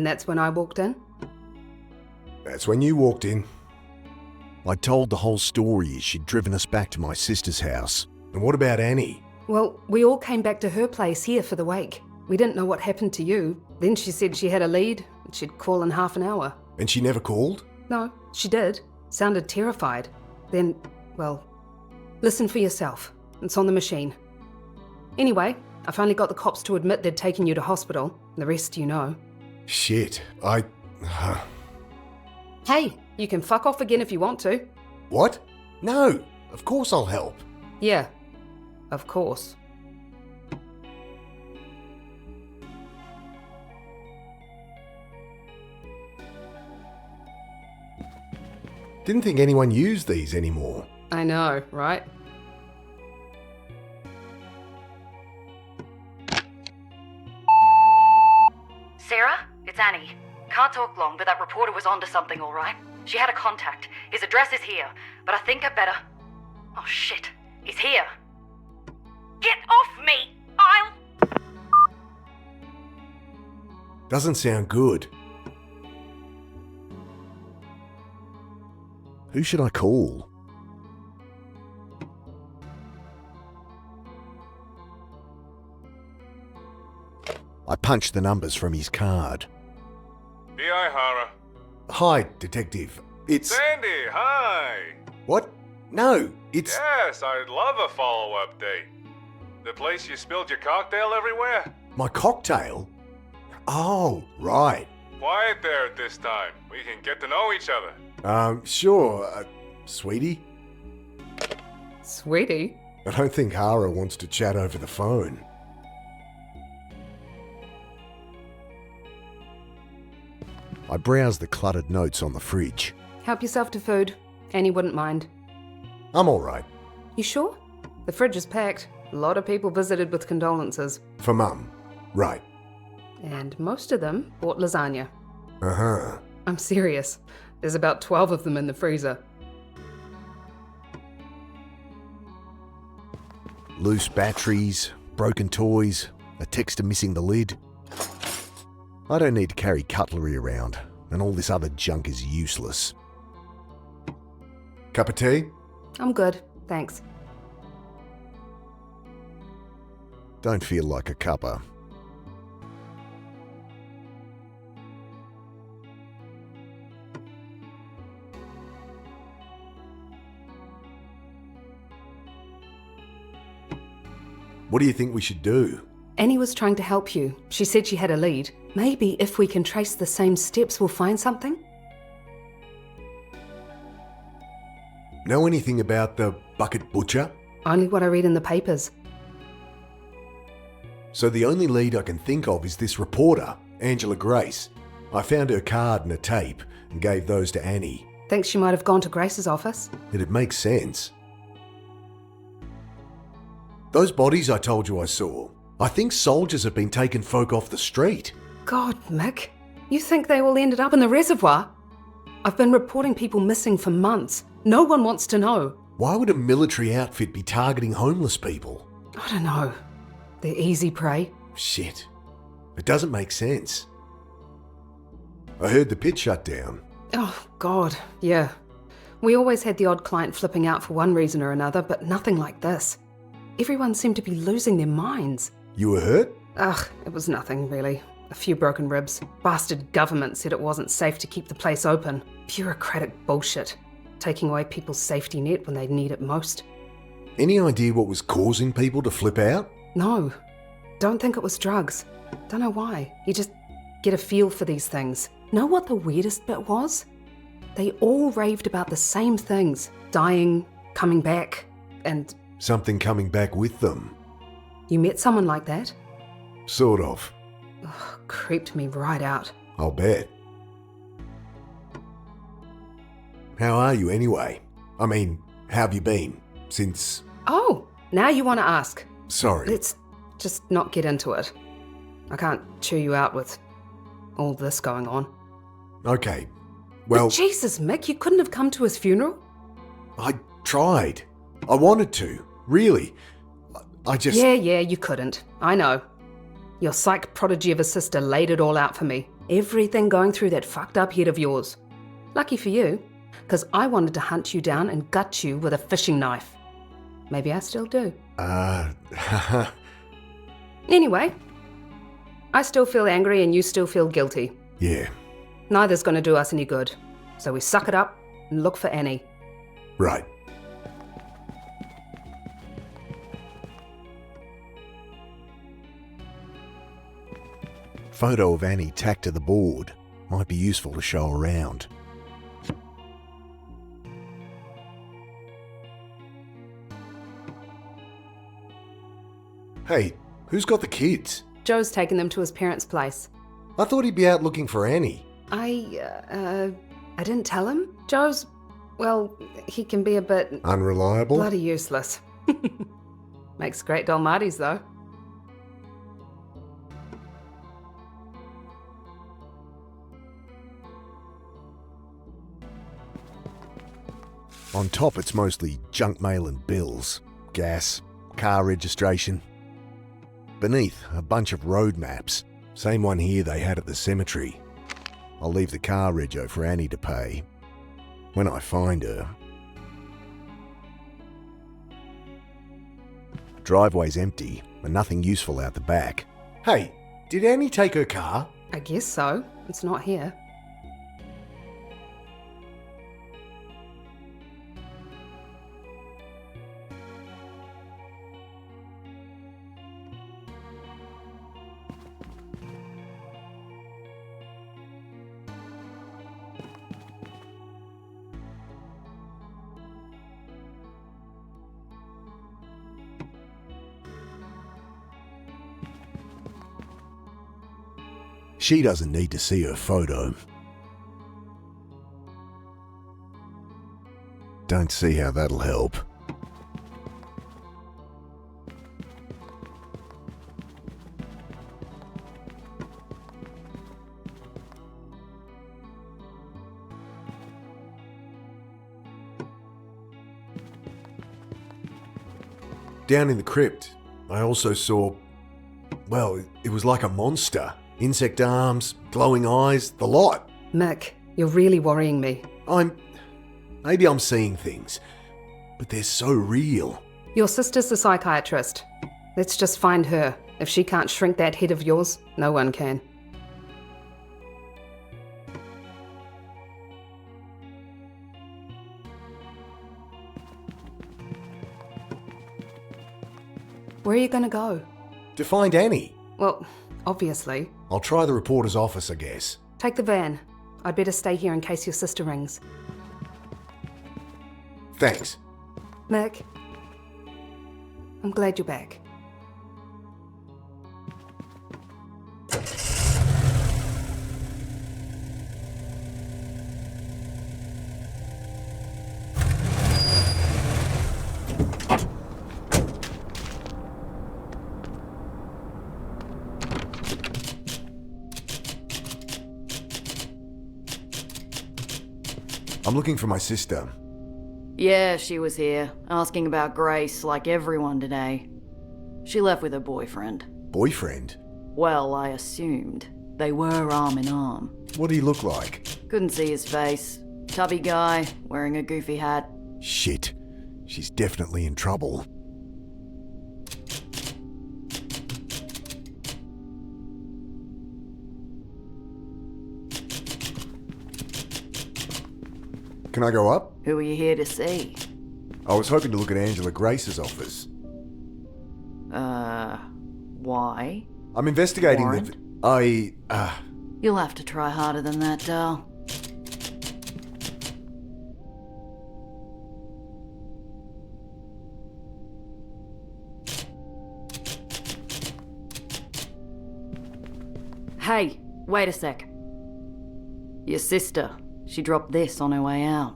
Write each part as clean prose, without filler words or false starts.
And that's when I walked in? That's when you walked in. I told the whole story as she'd driven us back to my sister's house. And what about Annie? Well, we all came back to her place here for the wake. We didn't know what happened to you. Then she said she had a lead, and she'd call in half an hour. And she never called? No, she did. Sounded terrified. Then, well, listen for yourself. It's on the machine. Anyway, I finally got the cops to admit they'd taken you to hospital. The rest you know. Shit, Hey, you can fuck off again if you want to. What? No, of course I'll help. Yeah, of course. Didn't think anyone used these anymore. I know, right? Sarah, it's Annie. Can't talk long, but that reporter was onto something, all right? She had a contact. His address is here, but I think I better... Oh, shit. He's here. Get off me! I'll... Doesn't sound good. Who should I call? I punched the numbers from his card. B.I. Hara. Hi, Detective. It's... Sandy, hi! What? No, it's... Yes, I'd love a follow-up date. The place you spilled your cocktail everywhere? My cocktail? Oh, right. Quiet there at this time. We can get to know each other. Sure, sweetie. Sweetie? I don't think Hara wants to chat over the phone. I browsed the cluttered notes on the fridge. Help yourself to food. Annie wouldn't mind. I'm alright. You sure? The fridge is packed. A lot of people visited with condolences. For Mum. Right. And most of them bought lasagna. Uh-huh. I'm serious. There's about 12 of them in the freezer. Loose batteries, broken toys, a texter missing the lid. I don't need to carry cutlery around, and all this other junk is useless. Cup of tea? I'm good, thanks. Don't feel like a cuppa. What do you think we should do? Annie was trying to help you. She said she had a lead. Maybe if we can trace the same steps, we'll find something? Know anything about the bucket butcher? Only what I read in the papers. So the only lead I can think of is this reporter, Angela Grace. I found her card and a tape and gave those to Annie. Think she might have gone to Grace's office? It'd make sense. Those bodies I told you I saw, I think soldiers have been taking folk off the street. God, Mick. You think they all ended up in the reservoir? I've been reporting people missing for months. No one wants to know. Why would a military outfit be targeting homeless people? I don't know. They're easy prey. Shit. It doesn't make sense. I heard the pit shut down. Oh, God, yeah. We always had the odd client flipping out for one reason or another, but nothing like this. Everyone seemed to be losing their minds. You were hurt? Ugh, it was nothing, really. A few broken ribs. Bastard government said it wasn't safe to keep the place open. Bureaucratic bullshit. Taking away people's safety net when they need it most. Any idea what was causing people to flip out? No. Don't think it was drugs. Don't know why. You just get a feel for these things. Know what the weirdest bit was? They all raved about the same things. Dying, coming back, and... Something coming back with them. You met someone like that? Sort of. Ugh, creeped me right out. I'll bet. How are you anyway? I mean, how have you been? Since... Oh, now you want to ask. Sorry. Let's just not get into it. I can't chew you out with all this going on. Okay, well... But Jesus, Mick, you couldn't have come to his funeral? I tried. I wanted to. Really. I just... Yeah, you couldn't. I know. Your psych prodigy of a sister laid it all out for me. Everything going through that fucked up head of yours. Lucky for you, because I wanted to hunt you down and gut you with a fishing knife. Maybe I still do. Anyway, I still feel angry and you still feel guilty. Yeah, Neither's going to do us any good. So we suck it up and look for Annie. right. Photo of Annie tacked to the board. Might be useful to show around. Hey, who's got the kids? Joe's taken them to his parents' place. I thought he'd be out looking for Annie. I didn't tell him. Joe's, well, he can be a bit Unreliable? bloody useless. Makes great Dalmatis, though. On top, it's mostly junk mail and bills, gas, car registration. Beneath, a bunch of road maps. Same one here they had at the cemetery. I'll leave the car rego for Annie to pay. When I find her. Driveway's empty, and nothing useful out the back. Hey, did Annie take her car? I guess so. It's not here. She doesn't need to see her photo. Don't see how that'll help. Down in the crypt, I also saw, well, it was like a monster. Insect arms, glowing eyes, the lot. Mick, you're really worrying me. Maybe I'm seeing things, but they're so real. Your sister's the psychiatrist. Let's just find her. If she can't shrink that head of yours, no one can. Where are you going to go? To find Annie. Well, obviously. I'll try the reporter's office, I guess. Take the van. I'd better stay here in case your sister rings. Thanks. Mick, I'm glad you're back. I'm looking for my sister. Yeah, she was here, asking about Grace like everyone today. She left with her boyfriend. Boyfriend? Well, I assumed. They were arm in arm. What do he look like? Couldn't see his face. Tubby guy, wearing a goofy hat. Shit. She's definitely in trouble. Can I go up? Who are you here to see? I was hoping to look at Angela Grace's office. Why? I'm investigating Warrant? You'll You'll have to try harder than that, Dal. Hey, wait a sec. Your sister. She dropped this on her way out.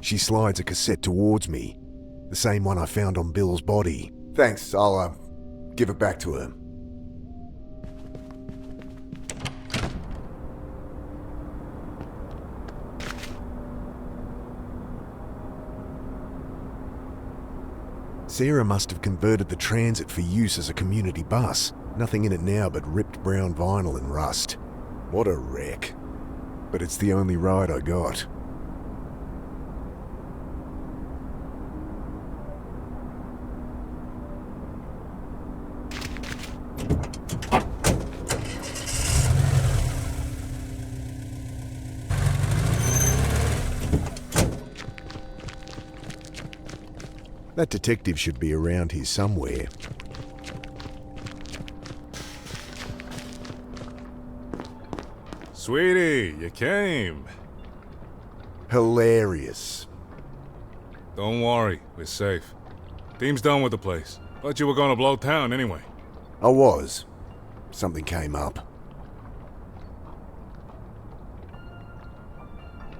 She slides a cassette towards me. The same one I found on Bill's body. Thanks, I'll give it back to her. Sarah must have converted the transit for use as a community bus. Nothing in it now but ripped brown vinyl and rust. What a wreck. But it's the only ride I got. That detective should be around here somewhere. Sweetie, you came. Hilarious. Don't worry, we're safe. Team's done with the place. Thought you were gonna blow town anyway. I was. Something came up.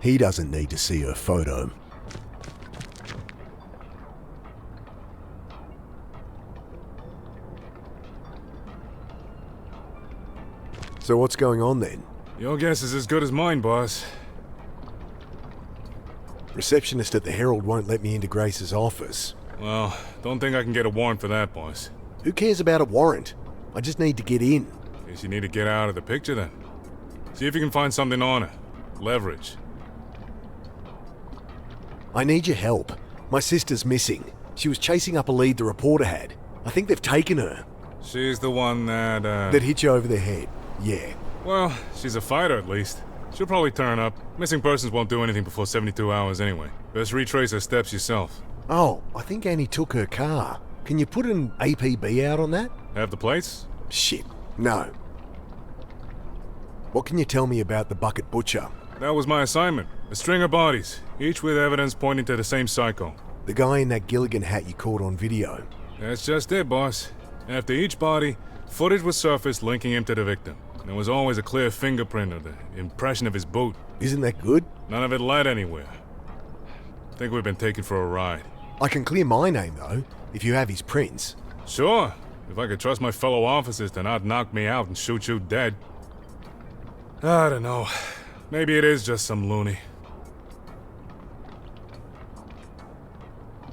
He doesn't need to see her photo. So what's going on then? Your guess is as good as mine, boss. Receptionist at the Herald won't let me into Grace's office. Well, don't think I can get a warrant for that, boss. Who cares about a warrant? I just need to get in. Guess you need to get out of the picture then. See if you can find something on her. Leverage. I need your help. My sister's missing. She was chasing up a lead the reporter had. I think they've taken her. She's the one that, That hit you over the head. Yeah. Well, she's a fighter at least. She'll probably turn up. Missing persons won't do anything before 72 hours anyway. Best retrace her steps yourself. Oh, I think Annie took her car. Can you put an APB out on that? Have the plates? Shit, no. What can you tell me about the Bucket Butcher? That was my assignment. A string of bodies, each with evidence pointing to the same psycho. The guy in that Gilligan hat you caught on video. That's just it, boss. After each body, footage was surfaced linking him to the victim. There was always a clear fingerprint or the impression of his boot. Isn't that good? None of it led anywhere. Think we've been taken for a ride. I can clear my name, though, if you have his prints. Sure. If I could trust my fellow officers to not knock me out and shoot you dead. I don't know. Maybe it is just some loony.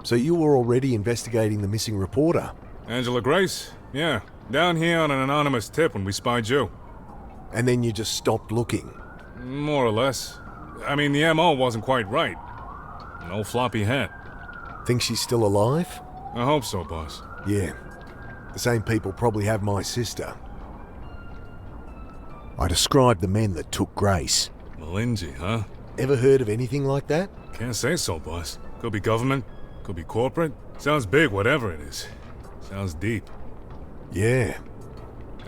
So you were already investigating the missing reporter? Angela Grace? Yeah. Down here on an anonymous tip when we spied you. And then you just stopped looking? More or less. I mean, the MO wasn't quite right. No floppy hat. Think she's still alive? I hope so, boss. Yeah. The same people probably have my sister. I described the men that took Grace. Malingy, huh? Ever heard of anything like that? Can't say so, boss. Could be government, could be corporate. Sounds big, whatever it is. Sounds deep. Yeah.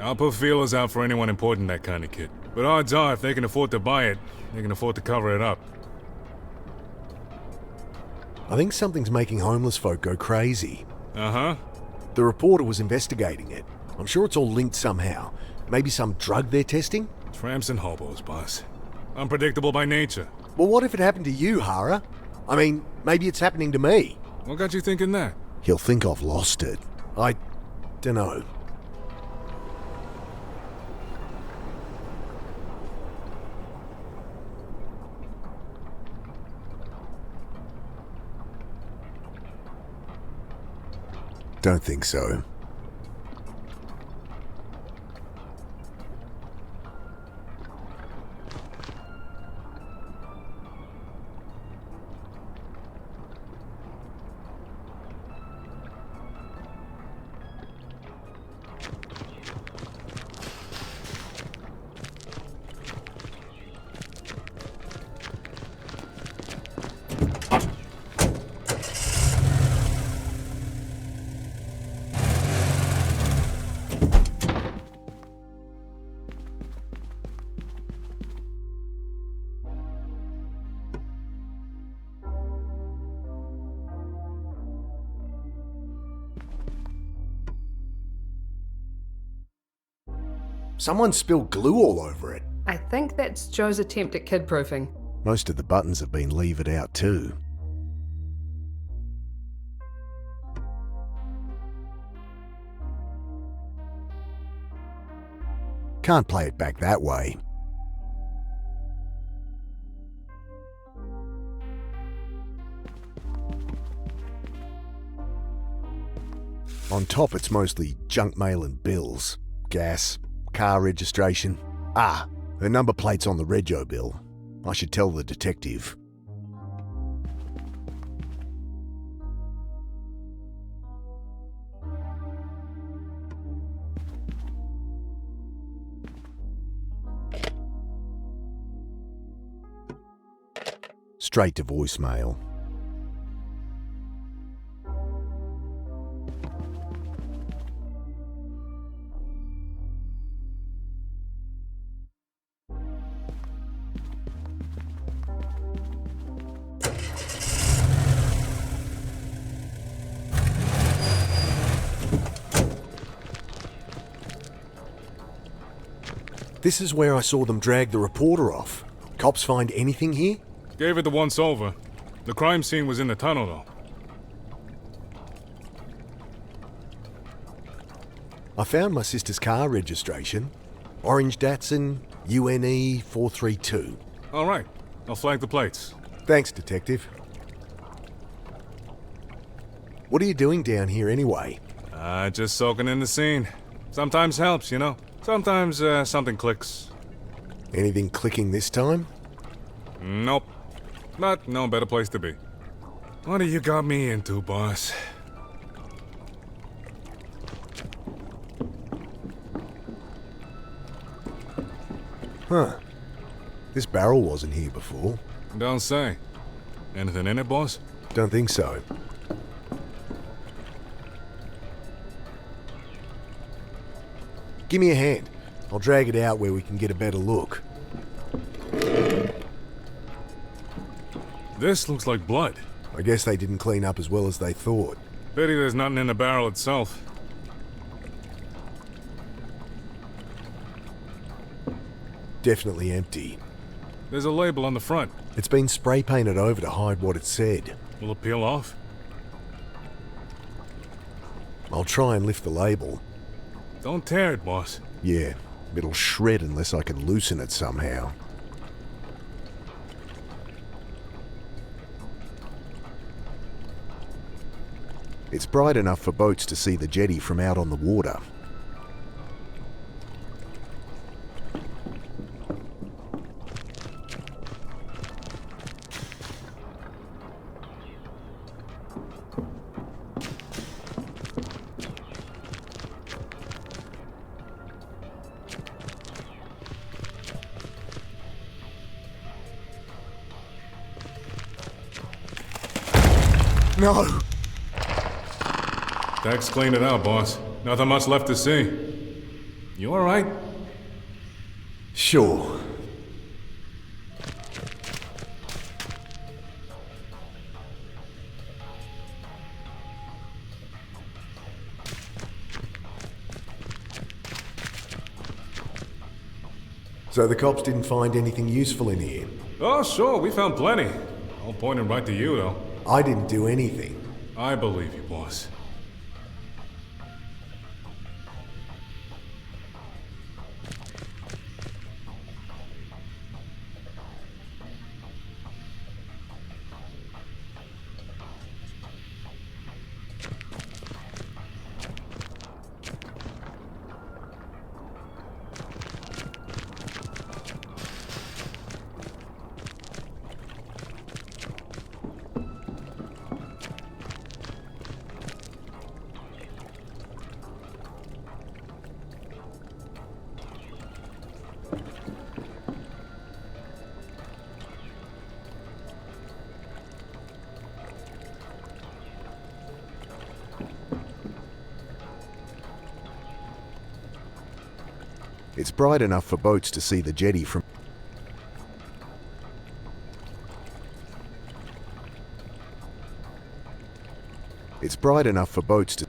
I'll put feelers out for anyone important that kind of kid. But odds are, if they can afford to buy it, they can afford to cover it up. I think something's making homeless folk go crazy. Uh-huh. The reporter was investigating it. I'm sure it's all linked somehow. Maybe some drug they're testing? Tramps and hobos, boss. Unpredictable by nature. Well, what if it happened to you, Hara? I mean, maybe it's happening to me. What got you thinking that? He'll think I've lost it. I dunno. Don't think so. Someone spilled glue all over it. I think that's Joe's attempt at kid-proofing. Most of the buttons have been levered out too. Can't play it back that way. On top, it's mostly junk mail and bills, gas, car registration. Ah, Her number plate's on the rego bill. I should tell the detective. Straight to voicemail. This is where I saw them drag the reporter off. Cops find anything here? Gave it the once over. The crime scene was in the tunnel, though. I found my sister's car registration. Orange Datsun, UNE 432. All right. I'll flag the plates. Thanks, Detective. What are you doing down here anyway? Just soaking in the scene. Sometimes helps, you know. Sometimes something clicks. Anything clicking this time? Nope. But no better place to be. What do you got me into, boss? Huh. This barrel wasn't here before. Don't say. Anything in it, boss? Don't think so. Give me a hand. I'll drag it out where we can get a better look. This looks like blood. I guess they didn't clean up as well as they thought. Pity there's nothing in the barrel itself. Definitely empty. There's a label on the front. It's been spray painted over to hide what it said. Will it peel off? I'll try and lift the label. Don't tear it, boss. Yeah, it'll shred unless I can loosen it somehow. It's bright enough for boats to see the jetty from out on the water. No! Deck's cleaned it out, boss. Nothing much left to see. You alright? Sure. So the cops didn't find anything useful in here? Oh, sure, we found plenty. All pointing right to you, though. I didn't do anything. I believe you, boss. It's bright enough for boats to see the jetty from... It's bright enough for boats to...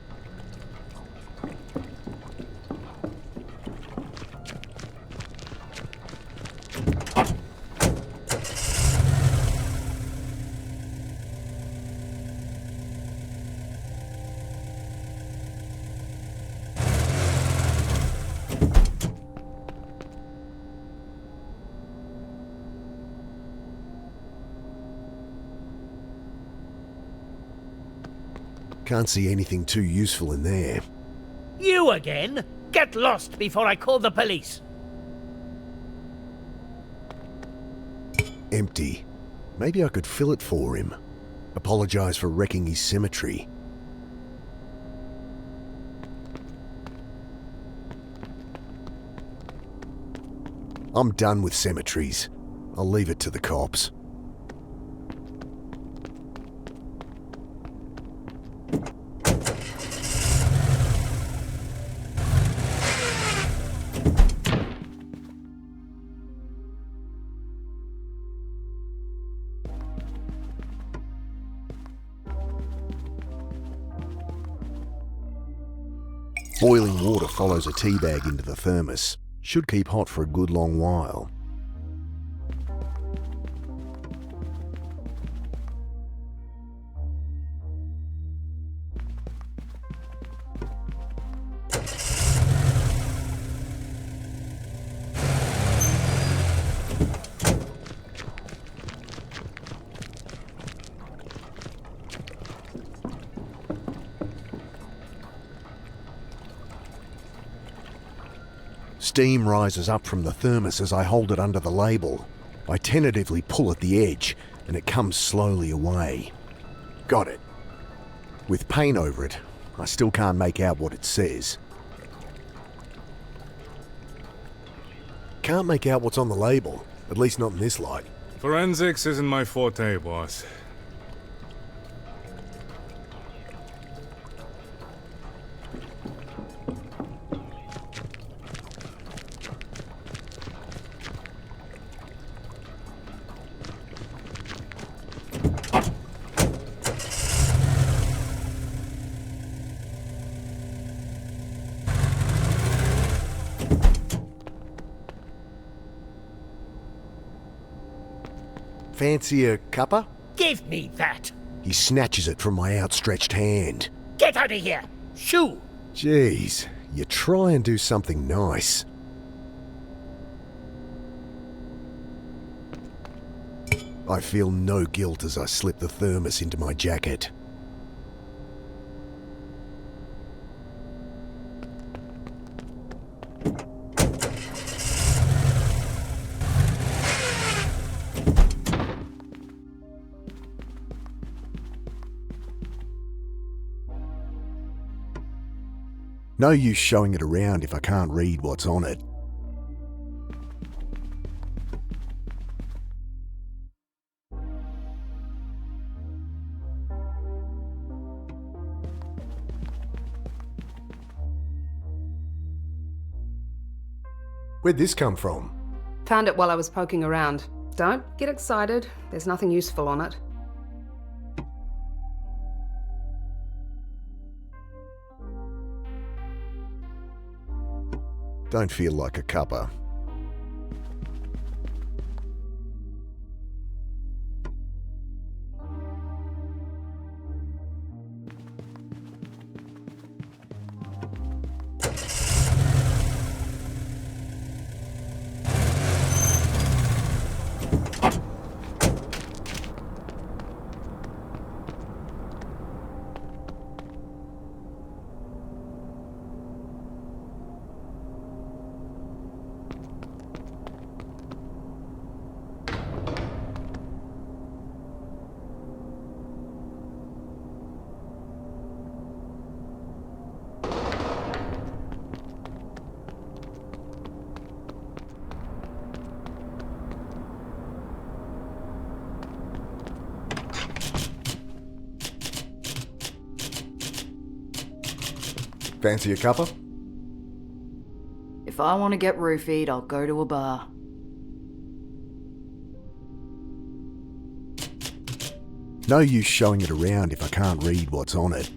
Can't see anything too useful in there. You again? Get lost before I call the police. Empty. Maybe I could fill it for him. Apologise for wrecking his cemetery. I'm done with cemeteries. I'll leave it to the cops. Boiling water follows a tea bag into the thermos. Should keep hot for a good long while. Steam rises up from the thermos as I hold it under the label. I tentatively pull at the edge, and it comes slowly away. Got it. With paint over it, I still can't make out what it says. Can't make out what's on the label, at least not in this light. Forensics isn't my forte, boss. Fancy a cuppa? Give me that! He snatches it from my outstretched hand. Get out of here! Shoo! Jeez, you try and do something nice. I feel no guilt as I slip the thermos into my jacket. No use showing it around if I can't read what's on it. Where'd this come from? Found it while I was poking around. Don't get excited. There's nothing useful on it. Don't feel like a cuppa. Fancy a cuppa? If I want to get roofied, I'll go to a bar. No use showing it around if I can't read what's on it.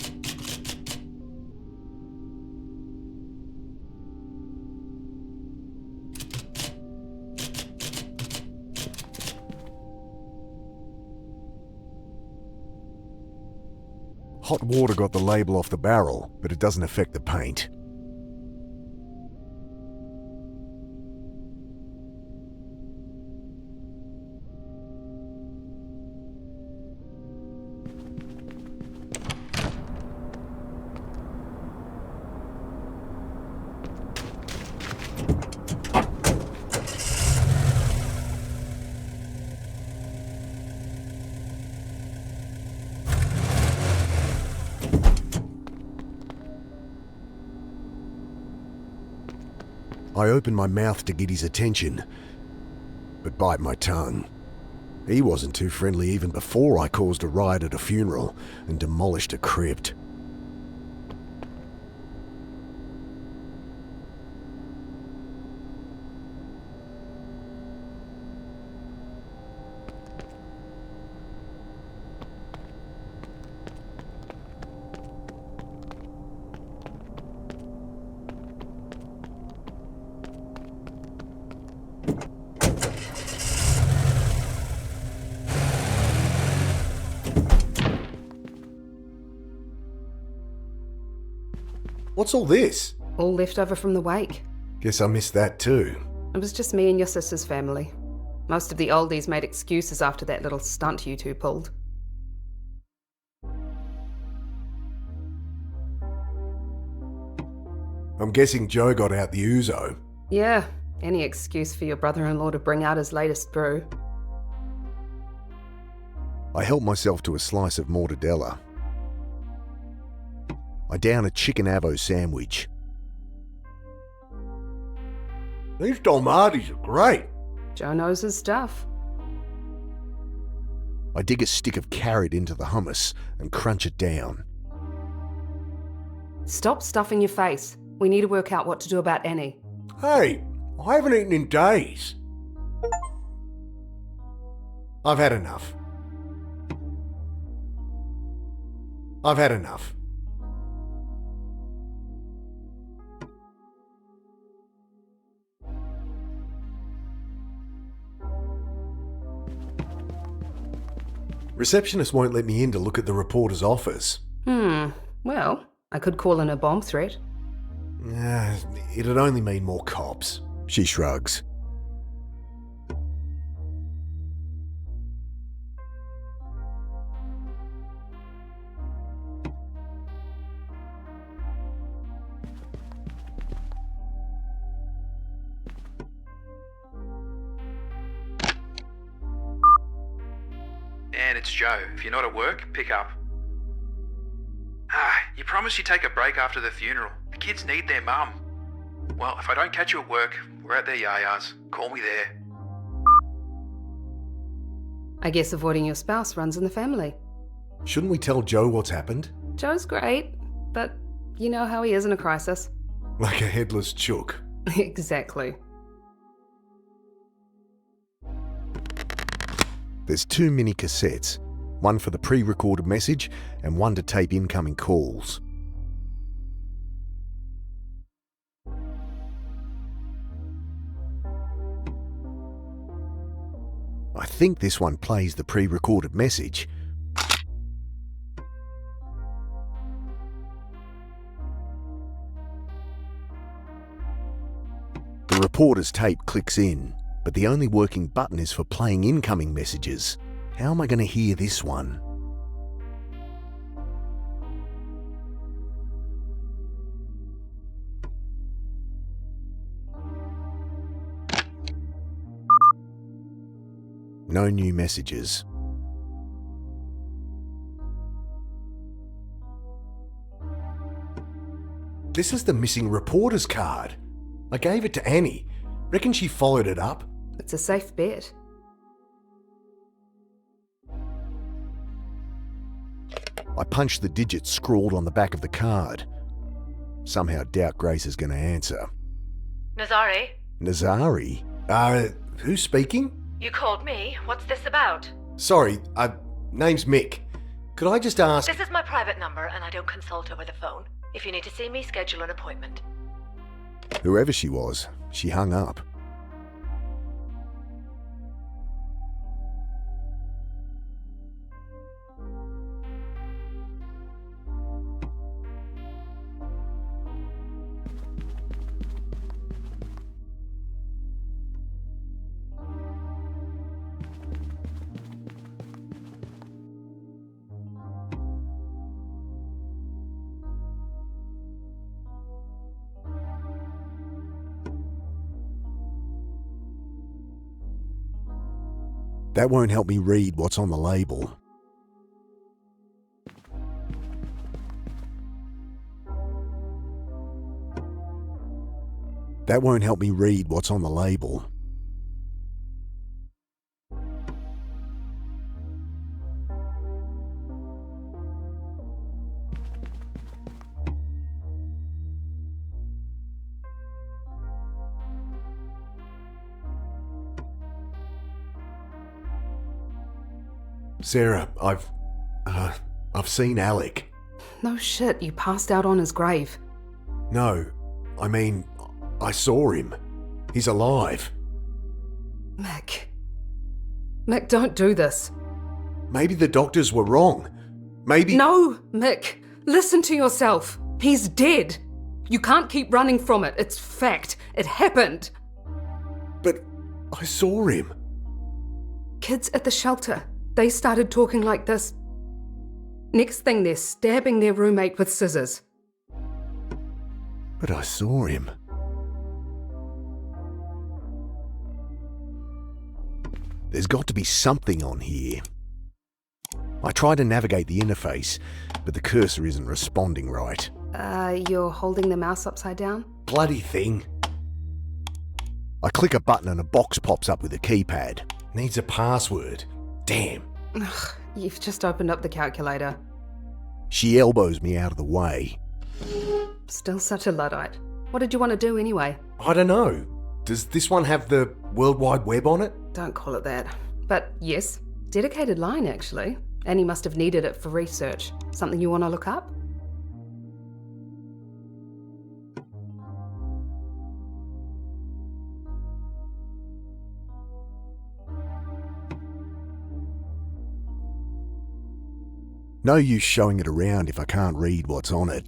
Hot water got the label off the barrel, but it doesn't affect the paint. I open my mouth to get his attention, but bite my tongue. He wasn't too friendly even before I caused a riot at a funeral and demolished a crypt. What's all this? All left over from the wake. Guess I missed that too. It was just me and your sister's family. Most of the oldies made excuses after that little stunt you two pulled. I'm guessing Joe got out the ouzo. Yeah, any excuse for your brother-in-law to bring out his latest brew. I help myself to a slice of mortadella. I down a chicken avo sandwich. These dolmades are great. Joe knows his stuff. I dig a stick of carrot into the hummus and crunch it down. Stop stuffing your face. We need to work out what to do about Annie. Hey, I haven't eaten in days. I've had enough. I've had enough. Receptionist won't let me in to look at the reporter's office. Well, I could call in a bomb threat. It'd only mean more cops. She shrugs. Dan, it's Joe. If you're not at work, pick up. You promised you'd take a break after the funeral. The kids need their mum. Well, if I don't catch you at work, we're at their yayas. Call me there. I guess avoiding your spouse runs in the family. Shouldn't we tell Joe what's happened? Joe's great, but you know how he is in a crisis. Like a headless chook. Exactly. There's 2 mini cassettes, one for the pre-recorded message and one to tape incoming calls. I think this one plays the pre-recorded message. The reporter's tape clicks in, but the only working button is for playing incoming messages. How am I going to hear this one? No new messages. This is the missing reporter's card. I gave it to Annie. Reckon she followed it up? It's a safe bet. I punch the digits scrawled on the back of the card. Somehow doubt Grace is going to answer. Nazari, Nazari? Who's speaking? you called me. What's this about? Sorry, name's Mick. Could I just ask... This is my private number and I don't consult over the phone. If you need to see me, schedule an appointment. Whoever she was, she hung up. That won't help me read what's on the label. That won't help me read what's on the label. Sarah, I've seen Alec. No shit, you passed out on his grave. No, I mean, I saw him. He's alive. Mick. Mick, don't do this. Maybe the doctors were wrong. Maybe... No, Mick. Listen to yourself. He's dead. You can't keep running from it. It's fact. It happened. But I saw him. Kids at the shelter. They started talking like this. Next thing, they're stabbing their roommate with scissors. But I saw him. There's got to be something on here. I try to navigate the interface, but the cursor isn't responding right. You're holding the mouse upside down? Bloody thing. I click a button and a box pops up with a keypad. Needs a password. Damn. Ugh, you've just opened up the calculator. She elbows me out of the way. Still such a Luddite. What did you want to do anyway? I don't know. Does this one have the World Wide Web on it? Don't call it that. But yes, dedicated line actually. Annie must have needed it for research. Something you want to look up? No use showing it around if I can't read what's on it.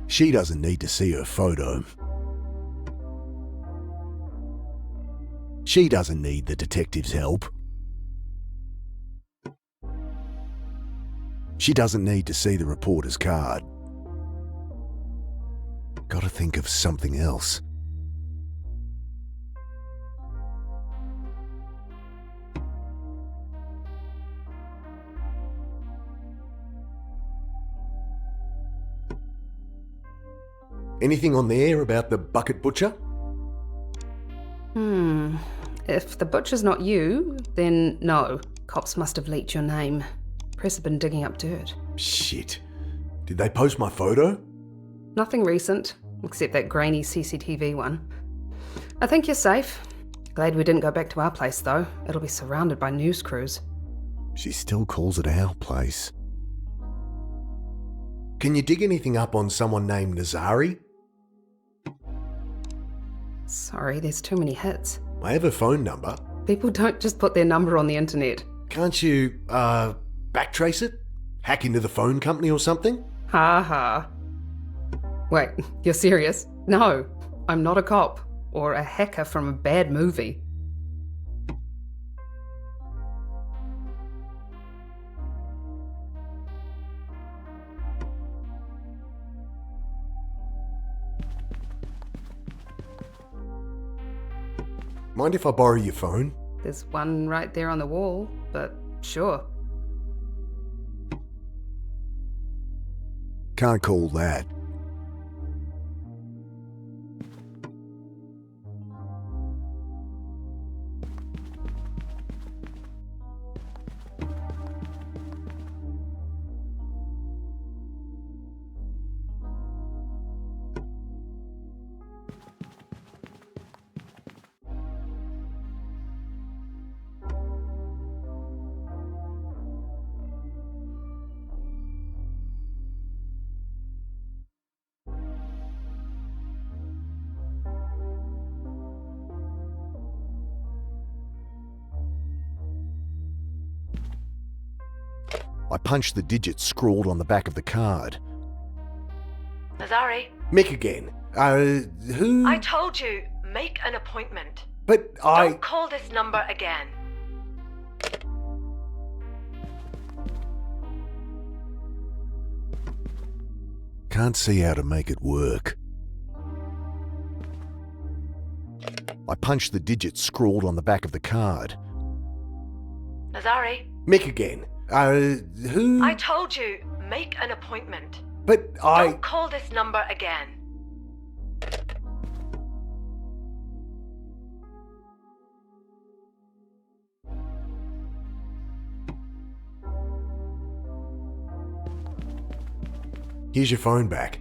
She doesn't need to see her photo. She doesn't need the detective's help. She doesn't need to see the reporter's card. Gotta think of something else. Anything on there about the bucket butcher? If the butcher's not you, then no. Cops must have leaked your name. Press have been digging up dirt. Shit. Did they post my photo? Nothing recent, except that grainy CCTV one. I think you're safe. Glad we didn't go back to our place, though. It'll be surrounded by news crews. She still calls it our place. Can you dig anything up on someone named Nazari? Sorry, there's too many hits. I have a phone number. People don't just put their number on the internet. Can't you, backtrace it? Hack into the phone company or something? Ha ha. Wait, you're serious? No, I'm not a cop or a hacker from a bad movie. Mind if I borrow your phone? There's one right there on the wall, but sure. Can't call that. I punched the digits scrawled on the back of the card. Nazari, Mick again. Who? I told you, make an appointment. But Don't call this number again. Can't see how to make it work. I punched the digits scrawled on the back of the card. Nazari, Mick again. Who? I told you, make an appointment. But I... Don't call this number again. Here's your phone back.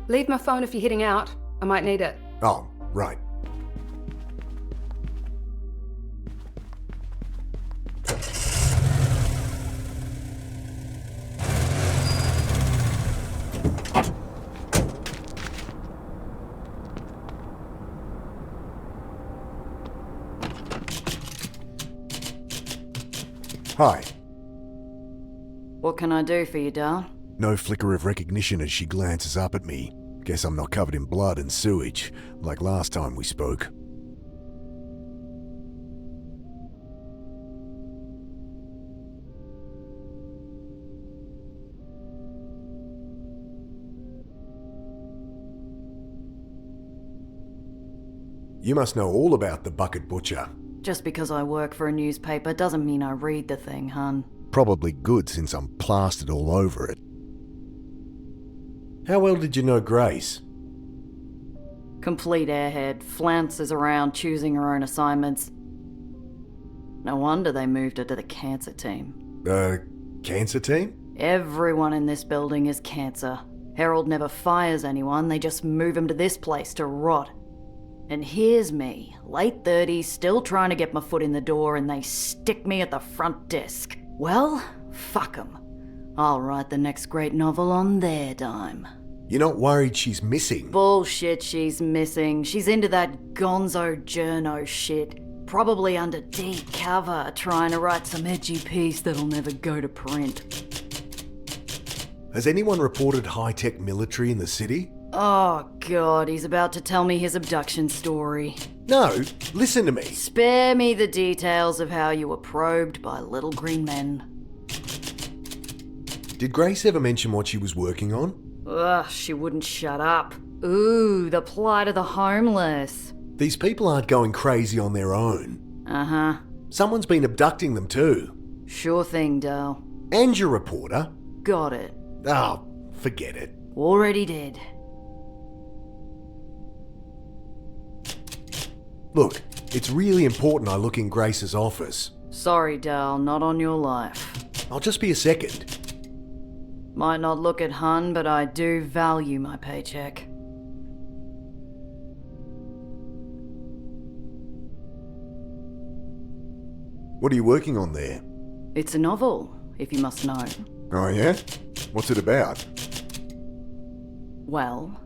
Leave my phone if you're heading out. I might need it. Oh, right. Hi. What can I do for you, Dal? No flicker of recognition as she glances up at me. Guess I'm not covered in blood and sewage, like last time we spoke. You must know all about the Bucket Butcher. Just because I work for a newspaper doesn't mean I read the thing, hun. Probably good since I'm plastered all over it. How well did you know Grace? Complete airhead, flounces around choosing her own assignments. No wonder they moved her to the cancer team. Cancer team? Everyone in this building is cancer. Harold never fires anyone, they just move him to this place to rot. And here's me, late 30s, still trying to get my foot in the door, and they stick me at the front desk. Well, fuck 'em. I'll write the next great novel on their dime. You're not worried she's missing? Bullshit she's missing. She's into that gonzo journo shit. Probably under deep cover, trying to write some edgy piece that'll never go to print. Has anyone reported high-tech military in the city? Oh god, he's about to tell me his abduction story. No, listen to me. Spare me the details of how you were probed by little green men. Did Grace ever mention what she was working on? Ugh, she wouldn't shut up. Ooh, the plight of the homeless. These people aren't going crazy on their own. Uh-huh. Someone's been abducting them too. Sure thing, Dal. And your reporter. Got it. Oh, forget it. Already did. Look, it's really important I look in Grace's office. Sorry, Dal, not on your life. I'll just be a second. Might not look it, hun, but I do value my paycheck. What are you working on there? It's a novel, if you must know. Oh yeah? What's it about? Well,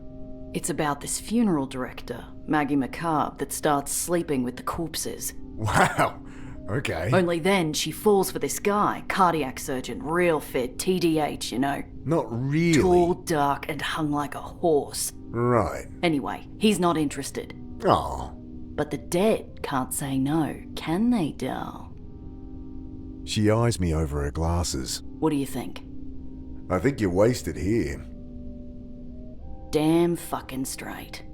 it's about this funeral director, Maggie McCabe, that starts sleeping with the corpses. Wow. Okay. Only then she falls for this guy, cardiac surgeon, real fit, TDH, you know. Not really. Tall, dark, and hung like a horse. Right. Anyway, he's not interested. Oh. But the dead can't say no, can they, Dal? She eyes me over her glasses. What do you think? I think you're wasted here. Damn fucking straight.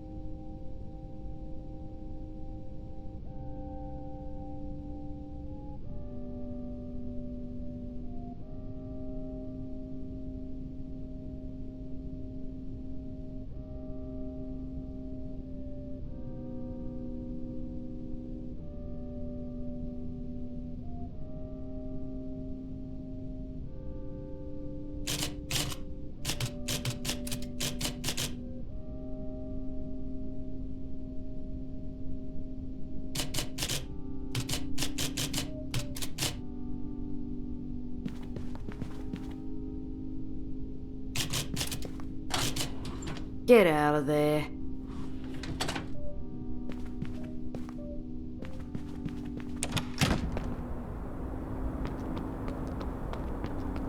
Get out of there.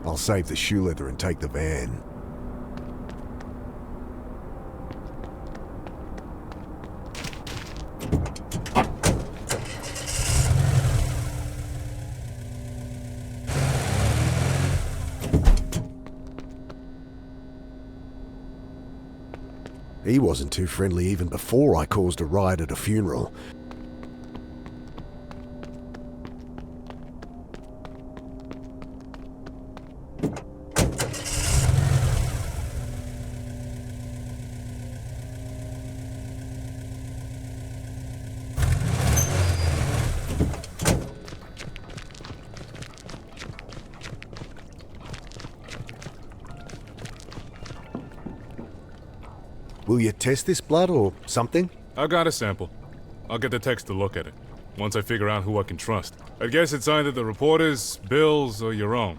I'll save the shoe leather and take the van. He wasn't too friendly even before I caused a riot at a funeral. Will you test this blood or something? I got a sample. I'll get the text to look at it, once I figure out who I can trust. I guess it's either the reporters, Bill's, or your own.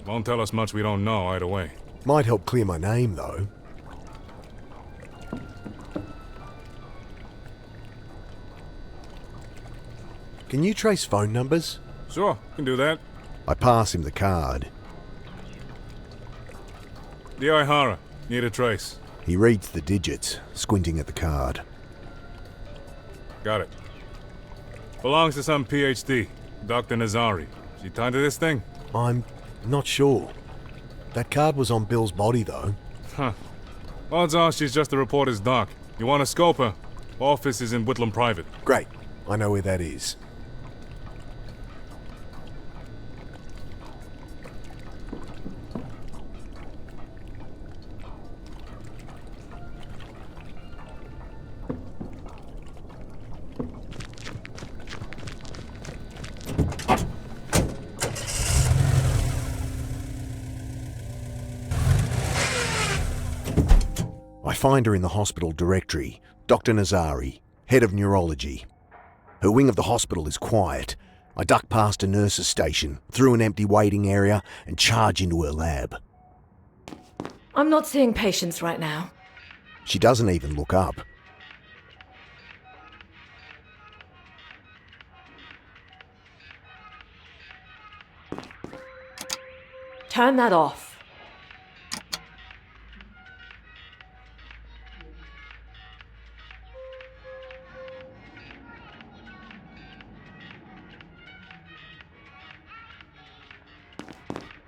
Won't tell us much we don't know either way. Might help clear my name, though. Can you trace phone numbers? Sure, can do that. I pass him the card. The Ihara. Need a trace. He reads the digits, squinting at the card. Got it. Belongs to some PhD. Dr. Nazari. She tied to this thing? I'm not sure. That card was on Bill's body, though. Huh. Odds are she's just a reporter's doc. You want to scope her? Office is in Whitlam Private. Great. I know where that is. I find her in the hospital directory. Dr. Nazari, head of neurology. Her wing of the hospital is quiet. I duck past a nurse's station, through an empty waiting area, and charge into her lab. I'm not seeing patients right now. She doesn't even look up. Turn that off.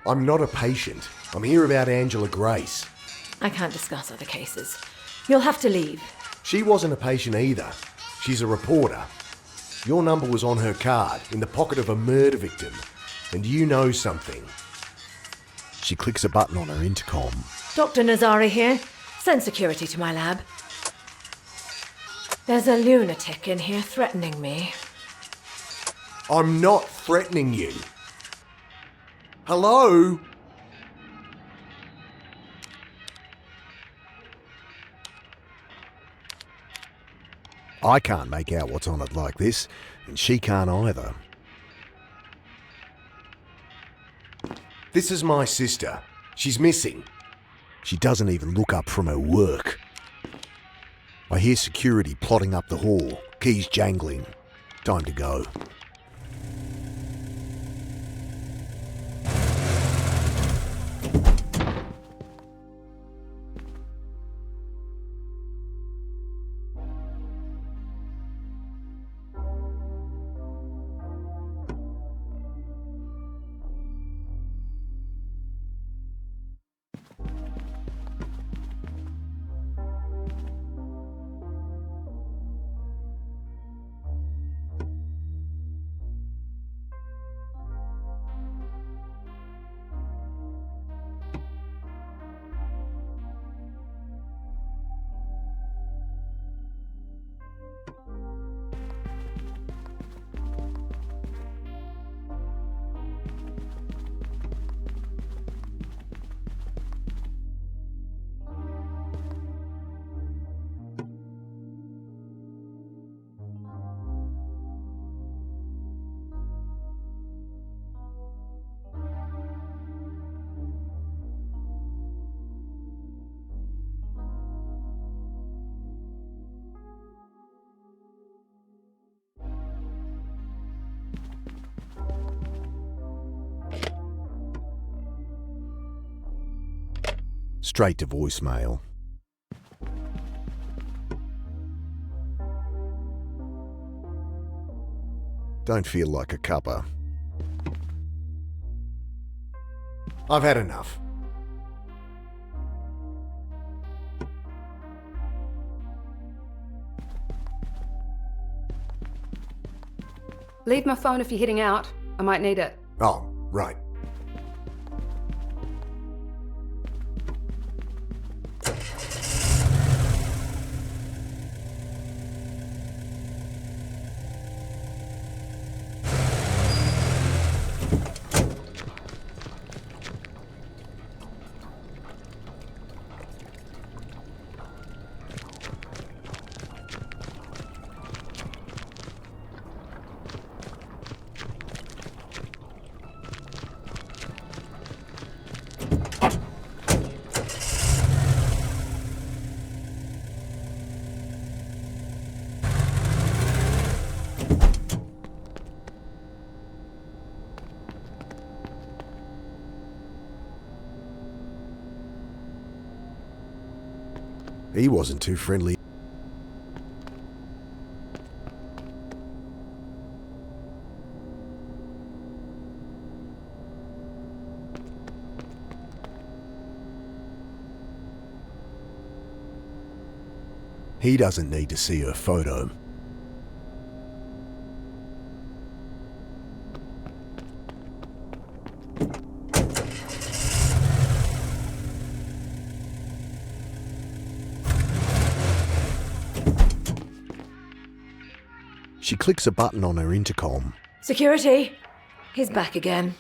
I'm not a patient. I'm here about Angela Grace. I can't discuss other cases. You'll have to leave. She wasn't a patient either. She's a reporter. Your number was on her card, in the pocket of a murder victim. And you know something. She clicks a button on her intercom. Dr. Nazari here. Send security to my lab. There's a lunatic in here threatening me. I'm not threatening you. Hello? I can't make out what's on it like this, and she can't either. This is my sister. She's missing. She doesn't even look up from her work. I hear security plodding up the hall, keys jangling. Time to go. Straight to voicemail. Don't feel like a cuppa. I've had enough. Leave my phone if you're heading out. I might need it. Oh, right. He wasn't too friendly. He doesn't need to see her photo. She clicks a button on her intercom. Security! He's back again.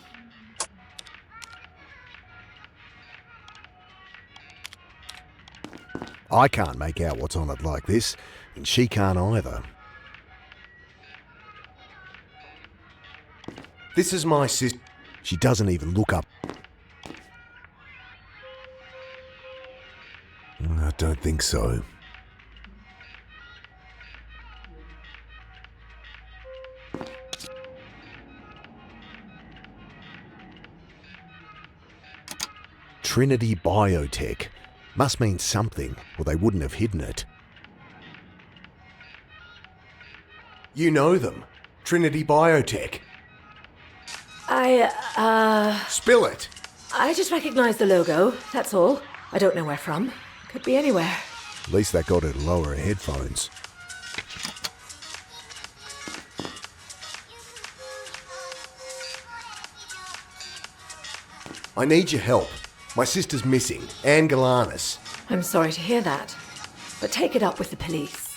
I can't make out what's on it like this, and she can't either. This is my sis. She doesn't even look up. I don't think so. Trinity Biotech. Must mean something, or they wouldn't have hidden it. You know them. Trinity Biotech. Spill it. I just recognise the logo, that's all. I don't know where from. Could be anywhere. At least that got her to lower her headphones. I need your help. My sister's missing, Anne Galanis. I'm sorry to hear that. But take it up with the police.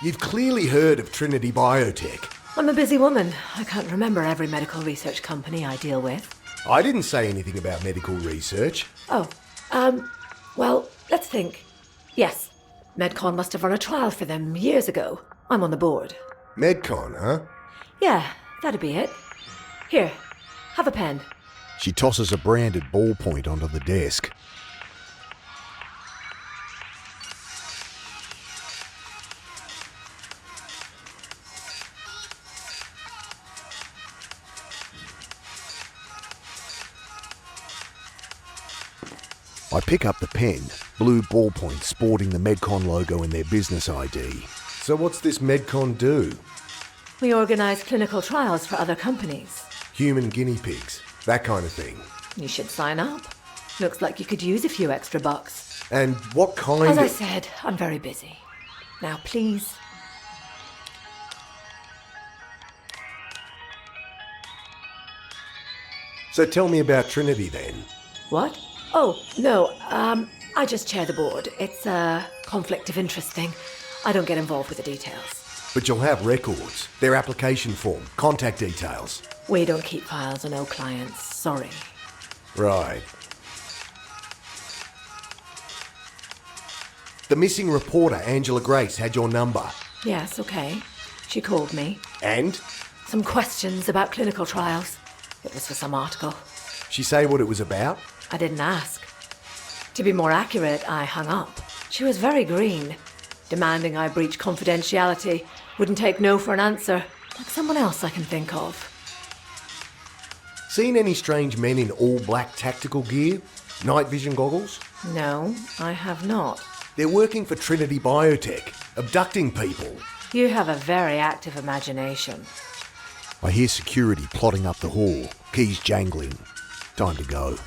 You've clearly heard of Trinity Biotech. I'm a busy woman. I can't remember every medical research company I deal with. I didn't say anything about medical research. Well, let's think. Yes, Medcon must have run a trial for them years ago. I'm on the board. Medcon, huh? Yeah, that'd be it. Here, have a pen. She tosses a branded ballpoint onto the desk. I pick up the pen, blue ballpoint sporting the Medcon logo and their business ID. So what's this Medcon do? We organise clinical trials for other companies. Human guinea pigs, that kind of thing. You should sign up. Looks like you could use a few extra bucks. And what kind As of... I said, I'm very busy. Now, please. So tell me about Trinity then. What? Oh, no, I just chair the board. It's a conflict of interest thing. I don't get involved with the details. But you'll have records, their application form, contact details. We don't keep files on old clients, sorry. Right. The missing reporter, Angela Grace, had your number. Yes, okay. She called me. And? Some questions about clinical trials. It was for some article. She say what it was about? I didn't ask. To be more accurate, I hung up. She was very green, demanding I breach confidentiality. Wouldn't take no for an answer, like someone else I can think of. Seen any strange men in all black tactical gear? Night vision goggles? No, I have not. They're working for Trinity Biotech, abducting people. You have a very active imagination. I hear security plodding up the hall, keys jangling. Time to go.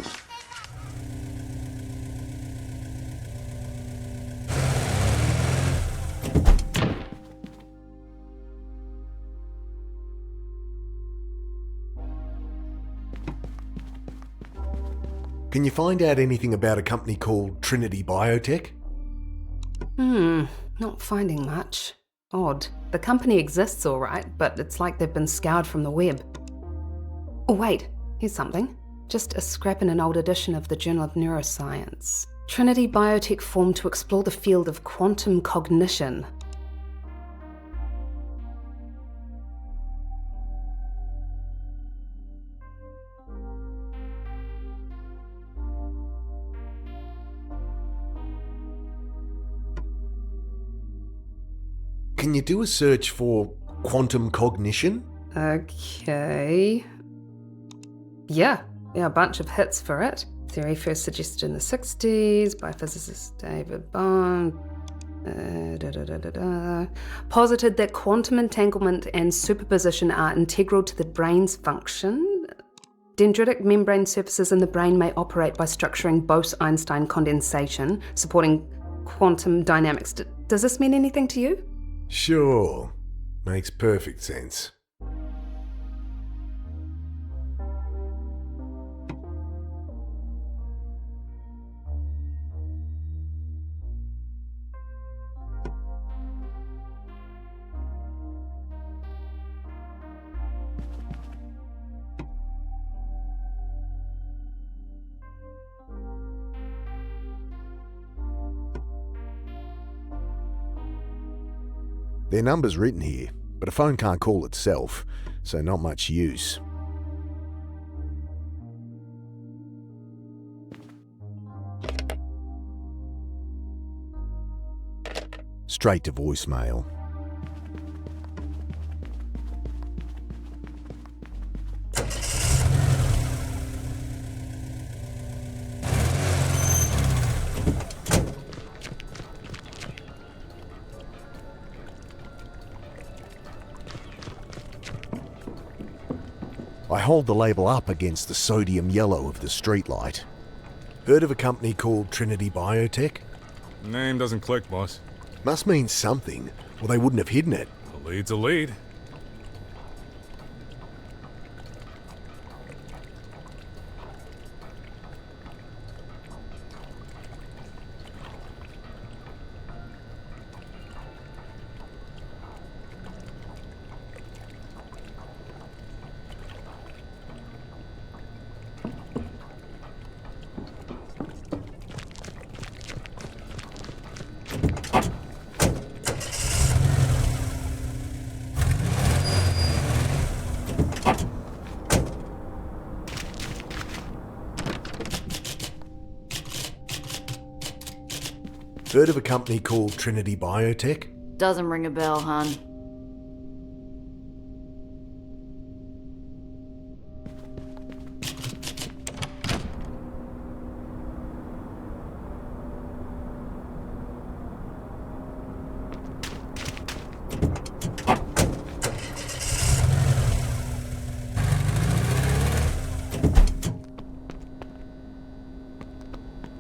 Can you find out anything about a company called Trinity Biotech? Not finding much. Odd. The company exists all right, but it's like they've been scoured from the web. Oh wait, here's something. Just a scrap in an old edition of the Journal of Neuroscience. Trinity Biotech formed to explore the field of quantum cognition. Can you do a search for quantum cognition? Okay. Yeah, a bunch of hits for it. Theory first suggested in the 60s by physicist David Bond. Posited that quantum entanglement and superposition are integral to the brain's function. Dendritic membrane surfaces in the brain may operate by structuring Bose-Einstein condensation, supporting quantum dynamics. Does this mean anything to you? Sure. Makes perfect sense. Their number's written here, but a phone can't call itself, so not much use. Straight to voicemail. I hold the label up against the sodium yellow of the streetlight. Heard of a company called Trinity Biotech? Name doesn't click, boss. Must mean something, or they wouldn't have hidden it. A lead's a lead. Heard of a company called Trinity Biotech? Doesn't ring a bell, hon.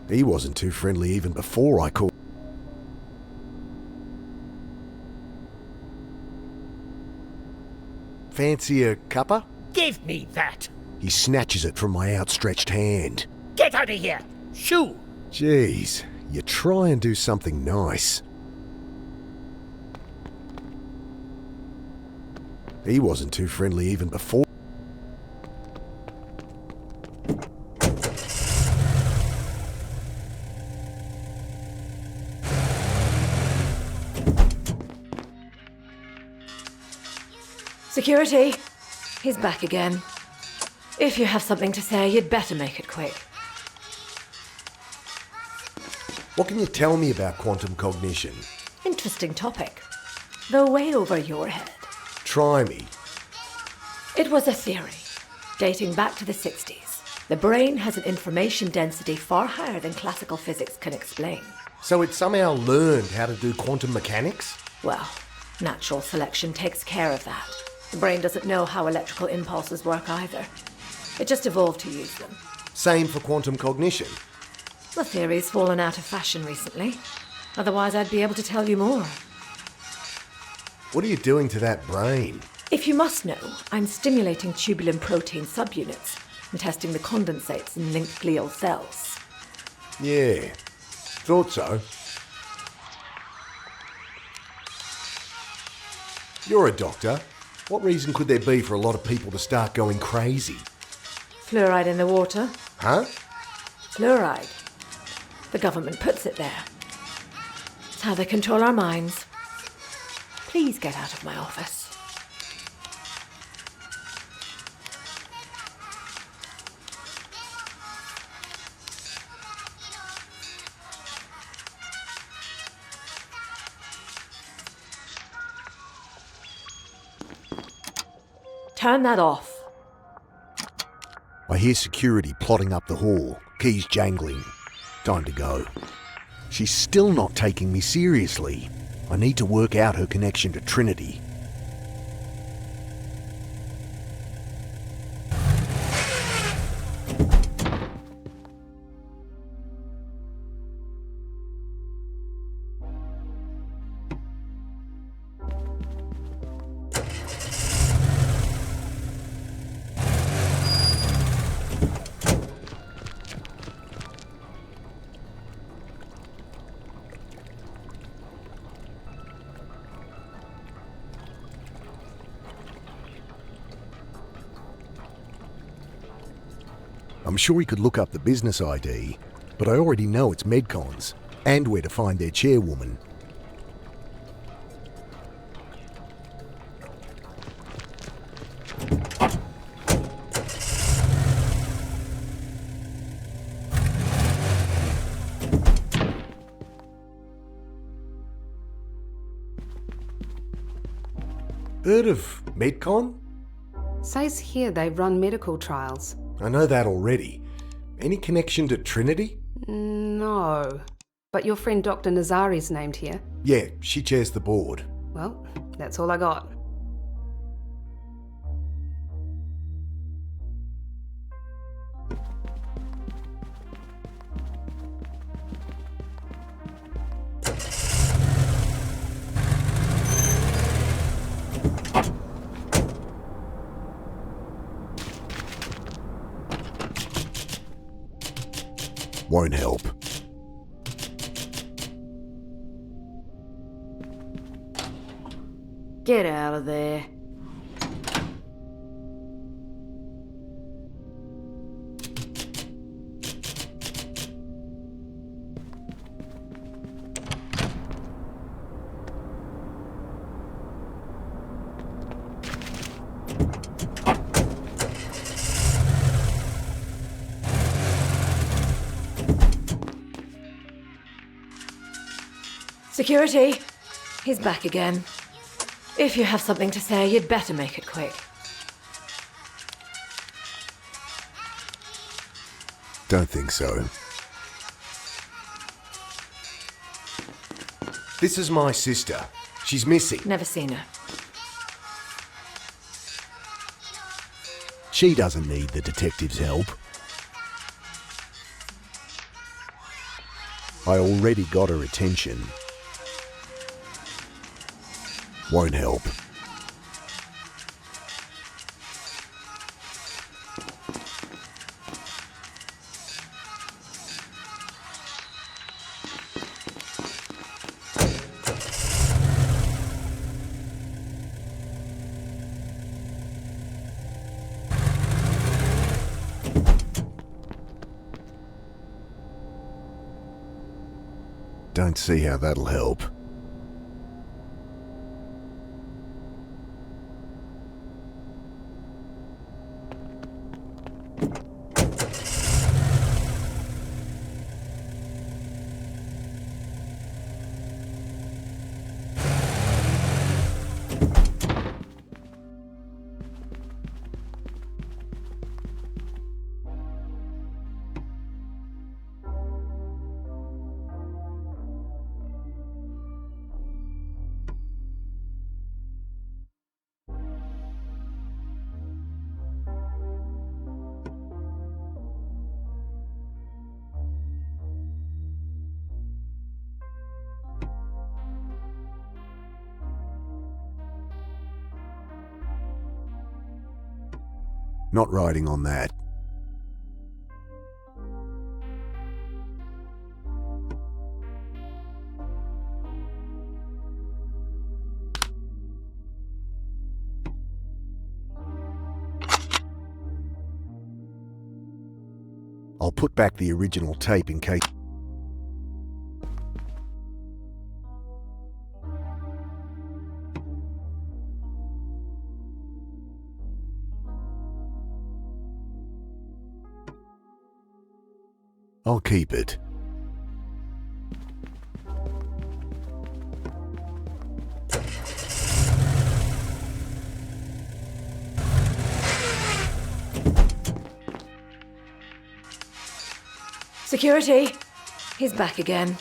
He wasn't too friendly even before I called. Fancy a cuppa? Give me that. He snatches it from my outstretched hand. Get out of here. Shoo. Jeez, you try and do something nice. He wasn't too friendly even before. Security, he's back again. If you have something to say, you'd better make it quick. What can you tell me about quantum cognition? Interesting topic, though way over your head. Try me. It was a theory, dating back to the 60s. The brain has an information density far higher than classical physics can explain. So it somehow learned how to do quantum mechanics? Well, natural selection takes care of that. The brain doesn't know how electrical impulses work either. It just evolved to use them. Same for quantum cognition. The theory's fallen out of fashion recently. Otherwise, I'd be able to tell you more. What are you doing to that brain? If you must know, I'm stimulating tubulin protein subunits. and testing the condensates in linked glial cells. Yeah, thought so. You're a doctor. What reason could there be for a lot of people to start going crazy? Fluoride in the water. Huh? Fluoride. The government puts it there. It's how they control our minds. Please get out of my office. Turn that off. I hear security plotting up the hall, keys jangling. Time to go. She's still not taking me seriously. I need to work out her connection to Trinity. I'm sure he could look up the business ID, but I already know it's Medcon's, and where to find their chairwoman. Heard of Medcon? Says here they run medical trials. I know that already. Any connection to Trinity? No. But your friend Dr. Nazari's named here. Yeah, she chairs the board. Well, that's all I got. Won't help. Get out of there. Security! He's back again. If you have something to say, you'd better make it quick. Don't think so. This is my sister. She's missing. Never seen her. She doesn't need the detective's help. I already got her attention. Won't help. Don't see how that'll help. Not riding on that. I'll put back the original tape in case... I'll keep it. Security! He's back again.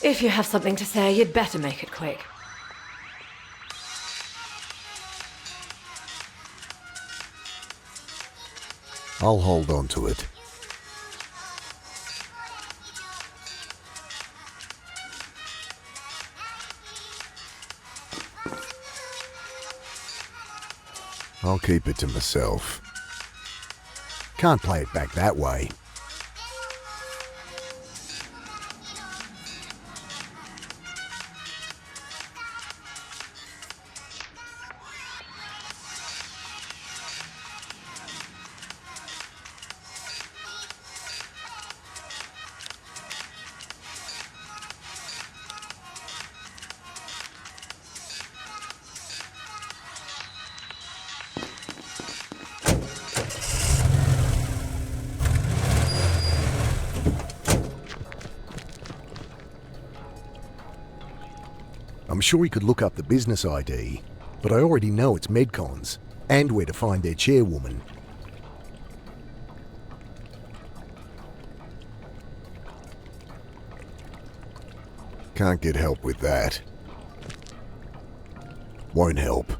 If you have something to say, you'd better make it quick. I'll hold on to it. I'll keep it to myself. Can't play it back that way. I'm sure he could look up the business ID, but I already know it's Medcon's, and where to find their chairwoman. Can't get help with that. Won't help.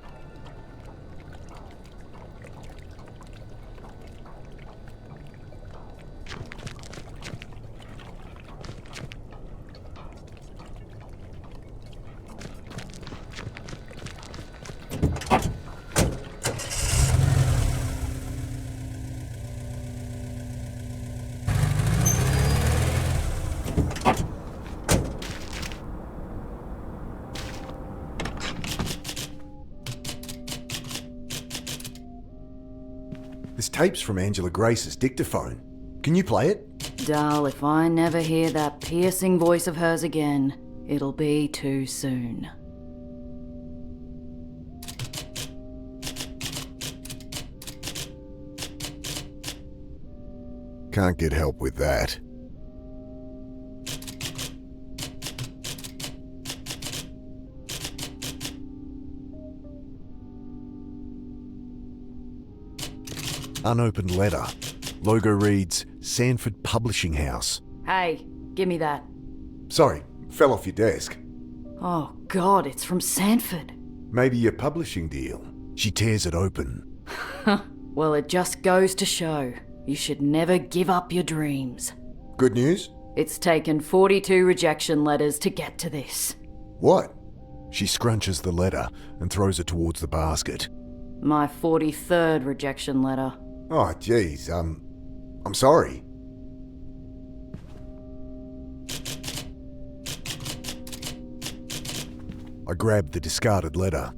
This tape's from Angela Grace's dictaphone. Can you play it? Darl, if I never hear that piercing voice of hers again, it'll be too soon. Can't get help with that. Unopened letter. Logo reads Sanford Publishing House. Hey, give me that. Sorry, fell off your desk. Oh God, it's from Sanford. Maybe your publishing deal. She tears it open. Well, it just goes to show, you should never give up your dreams. Good news? It's taken 42 rejection letters to get to this. What? She scrunches the letter and throws it towards the basket. My 43rd rejection letter. Oh, geez, I'm sorry. I grabbed the discarded letter.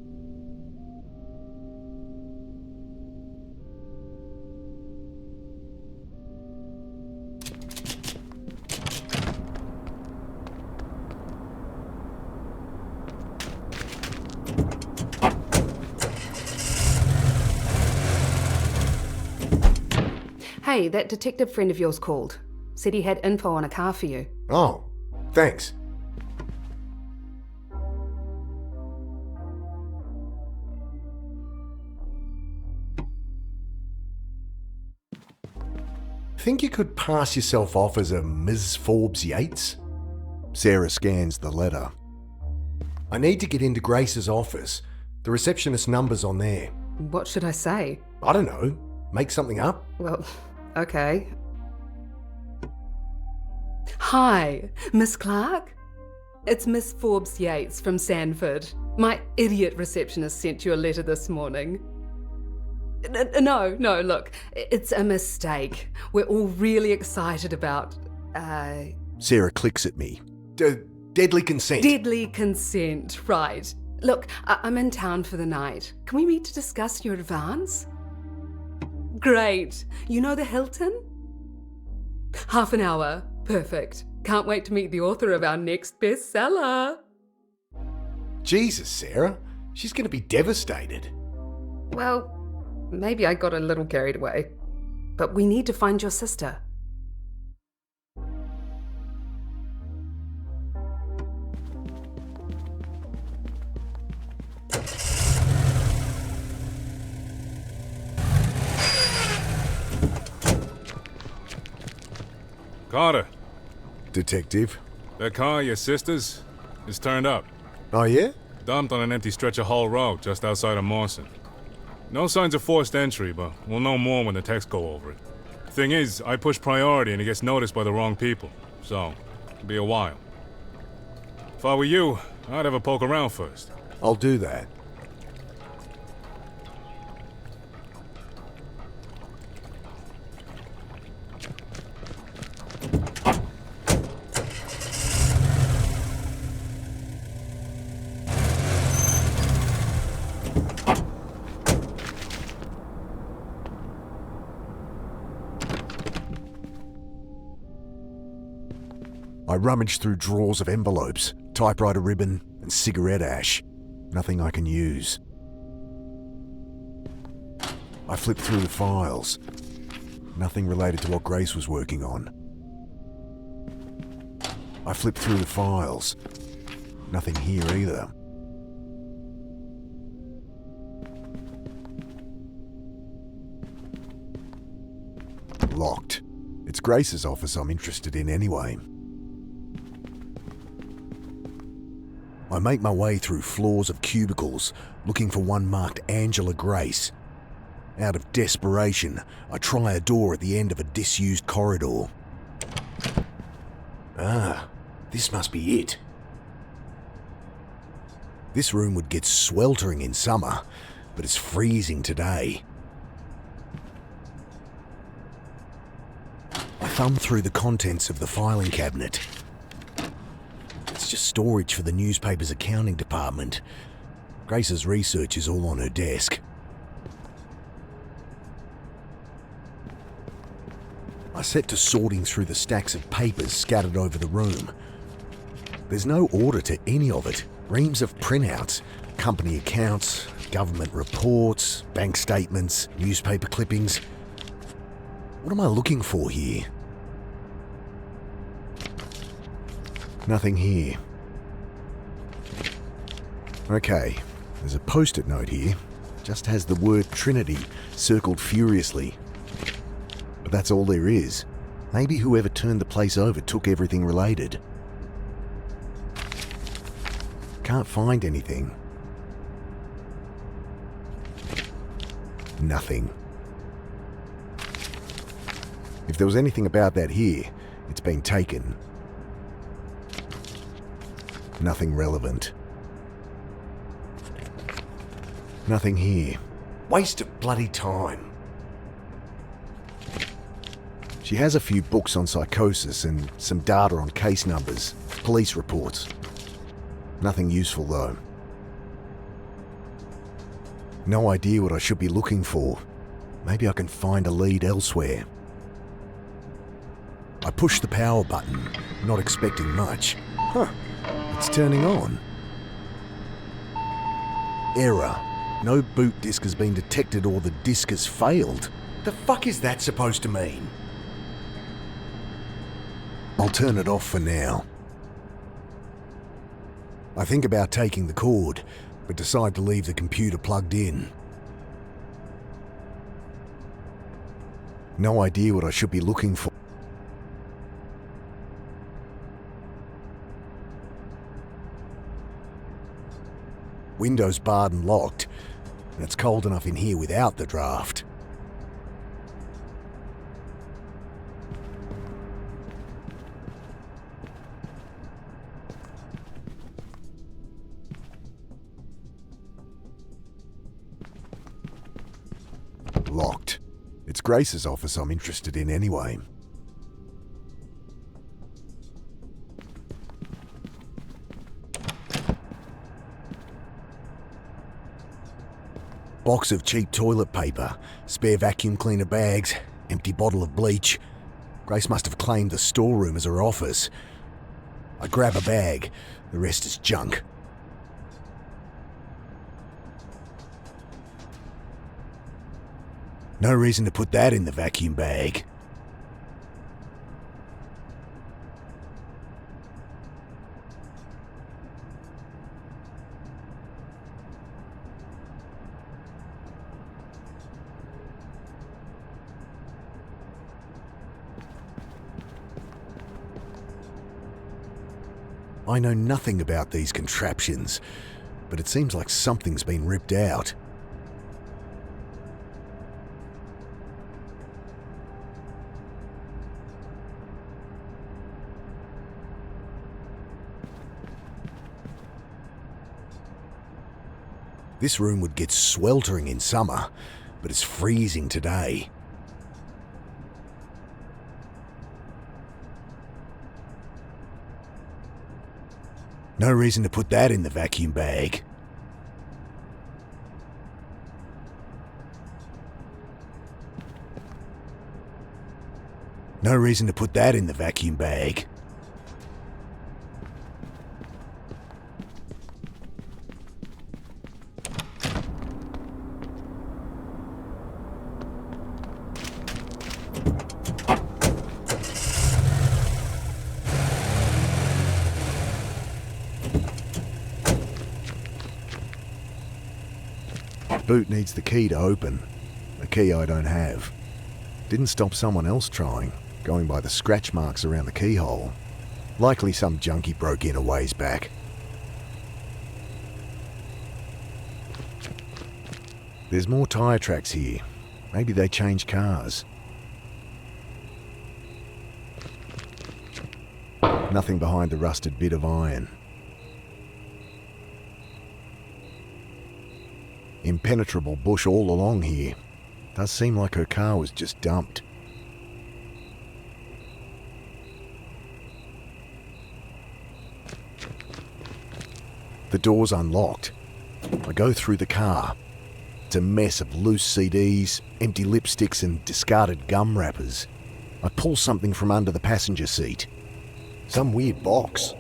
Hey, that detective friend of yours called. Said he had info on a car for you. Oh, thanks. Think you could pass yourself off as a Ms. Forbes Yates? Sarah scans the letter. I need to get into Grace's office. The receptionist's number's on there. What should I say? I don't know. Make something up? Well, okay. Hi, Miss Clark? It's Miss Forbes Yates from Sanford. My idiot receptionist sent you a letter this morning. No, look, it's a mistake. We're all really excited about, Sarah clicks at me. Deadly consent. Deadly consent, right. Look, I'm in town for the night. Can we meet to discuss your advance? Great. You know the Hilton? Half an hour. Perfect. Can't wait to meet the author of our next bestseller. Jesus, Sarah. She's going to be devastated. Well, maybe I got a little carried away. But we need to find your sister. Carter, Detective. that car, your sister's, is turned up. Oh, yeah? Dumped on an empty stretch of Hull Road just outside of Mawson. No signs of forced entry, but we'll know more when the texts go over it. Thing is, I push priority and it gets noticed by the wrong people, so it'll be a while. If I were you, I'd have a poke around first. I'll do that. I rummaged through drawers of envelopes, typewriter ribbon, and cigarette ash. Nothing I can use. I flipped through the files. Nothing related to what Grace was working on. I flipped through the files. Nothing here either. Locked. It's Grace's office I'm interested in anyway. I make my way through floors of cubicles, looking for one marked Angela Grace. Out of desperation, I try a door at the end of a disused corridor. Ah, this must be it. This room would get sweltering in summer, but it's freezing today. I thumb through the contents of the filing cabinet. It's just storage for the newspaper's accounting department. Grace's research is all on her desk. I set to sorting through the stacks of papers scattered over the room. There's no order to any of it. Reams of printouts, company accounts, government reports, bank statements, newspaper clippings. What am I looking for here? Nothing here. Okay, there's a post-it note here. Just has the word Trinity circled furiously. But that's all there is. Maybe whoever turned the place over took everything related. Can't find anything. Nothing. If there was anything about that here, it's been taken. Nothing relevant. Nothing here. Waste of bloody time. She has a few books on psychosis and some data on case numbers, police reports. Nothing useful though. No idea what I should be looking for. Maybe I can find a lead elsewhere. I push the power button, not expecting much. Huh, it's turning on. Error. No boot disk has been detected or the disk has failed. The fuck is that supposed to mean? I'll turn it off for now. I think about taking the cord, but decide to leave the computer plugged in. No idea what I should be looking for. Windows barred and locked, and it's cold enough in here without the draft. Locked. It's Grace's office I'm interested in anyway. Box of cheap toilet paper, spare vacuum cleaner bags, empty bottle of bleach. Grace must have claimed the storeroom as her office. I grab a bag. The rest is junk. No reason to put that in the vacuum bag. I know nothing about these contraptions, but it seems like something's been ripped out. This room would get sweltering in summer, but it's freezing today. No reason to put that in the vacuum bag. No reason to put that in the vacuum bag. Boot needs the key to open. A key I don't have. Didn't stop someone else trying, going by the scratch marks around the keyhole. Likely some junkie broke in a ways back. There's more tyre tracks here. Maybe they changed cars. Nothing behind the rusted bit of iron. Impenetrable bush all along here. Does seem like her car was just dumped. The door's unlocked. I go through the car. It's a mess of loose CDs, empty lipsticks and discarded gum wrappers. I pull something from under the passenger seat. Some weird box.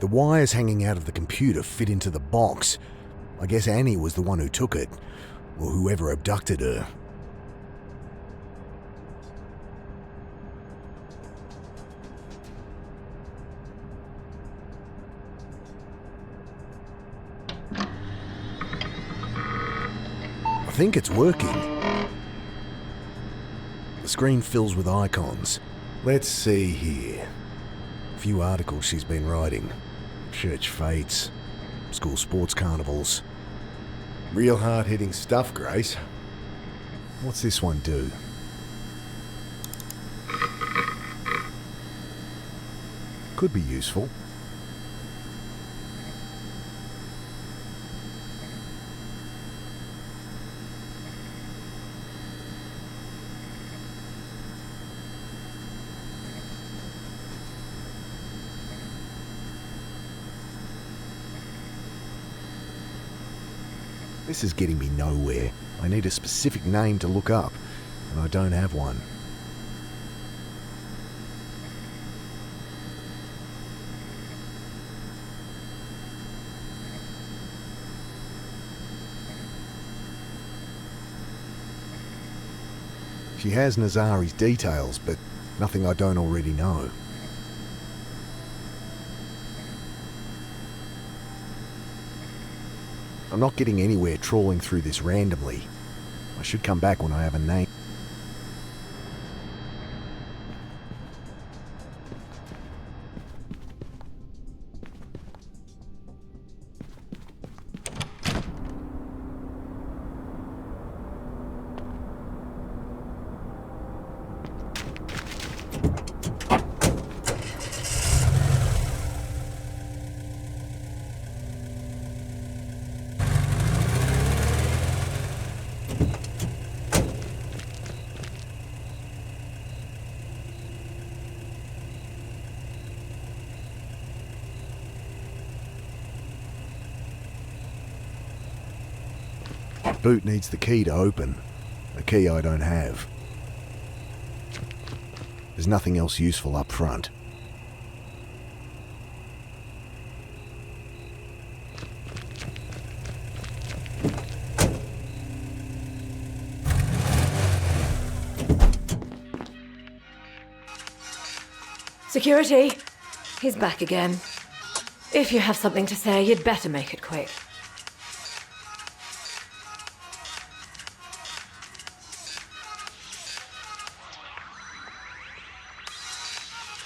The wires hanging out of the computer fit into the box. I guess Annie was the one who took it, or whoever abducted her. I think it's working. The screen fills with icons. Let's see here. A few articles she's been writing. Church fates, school sports carnivals. Real hard-hitting stuff, Grace. What's this one do? Could be useful. This is getting me nowhere. I need a specific name to look up, and I don't have one. She has Nazari's details, but nothing I don't already know. I'm not getting anywhere trawling through this randomly. I should come back when I have a name. Boot needs the key to open, a key I don't have. There's nothing else useful up front. Security! He's back again. If you have something to say, you'd better make it quick.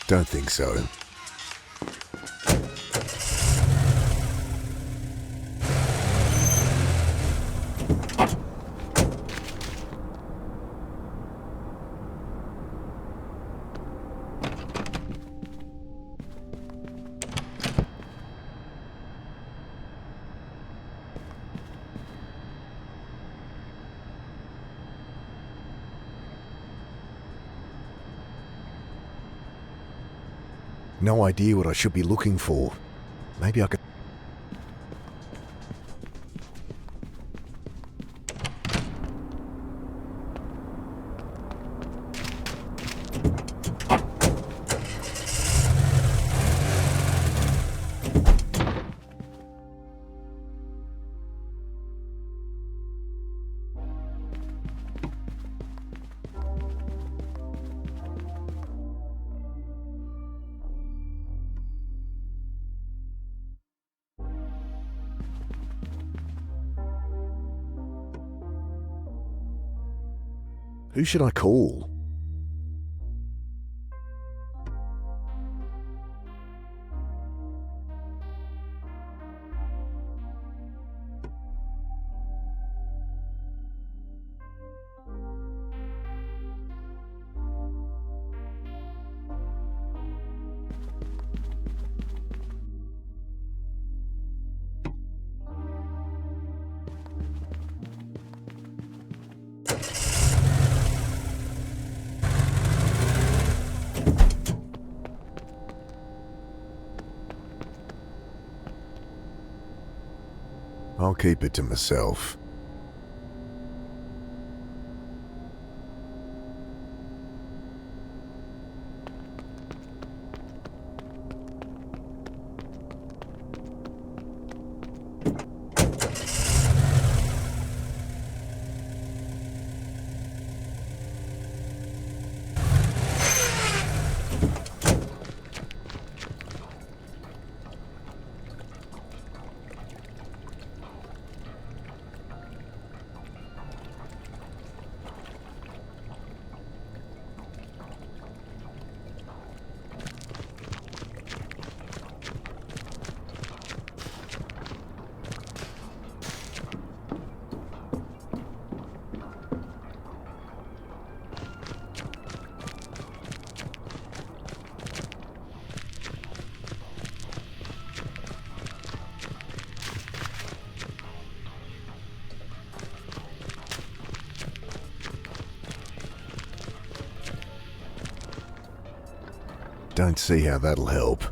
Don't think so. No idea what I should be looking for. Maybe I could... Who should I call? I'll keep it to myself. Don't see how that'll help.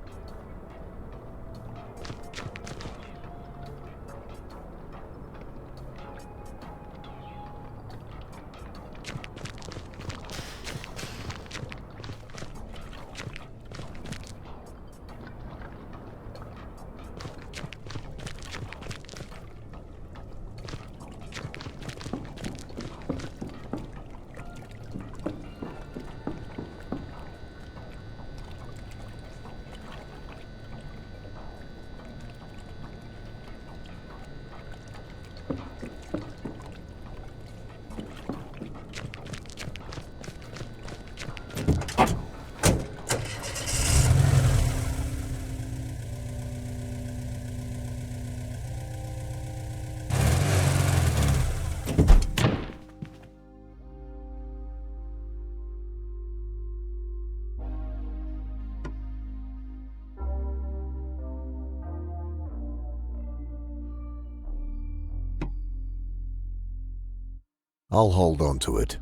I'll hold on to it.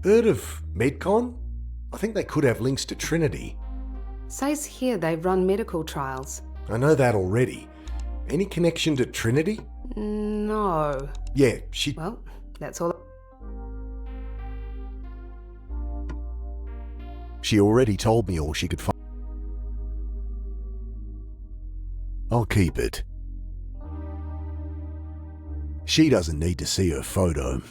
Heard of Medcon? I think they could have links to Trinity. Says here they run medical trials. I know that already. Any connection to Trinity? No. Yeah, she... Well, that's all. She already told me all she could find. I'll keep it. She doesn't need to see her photo.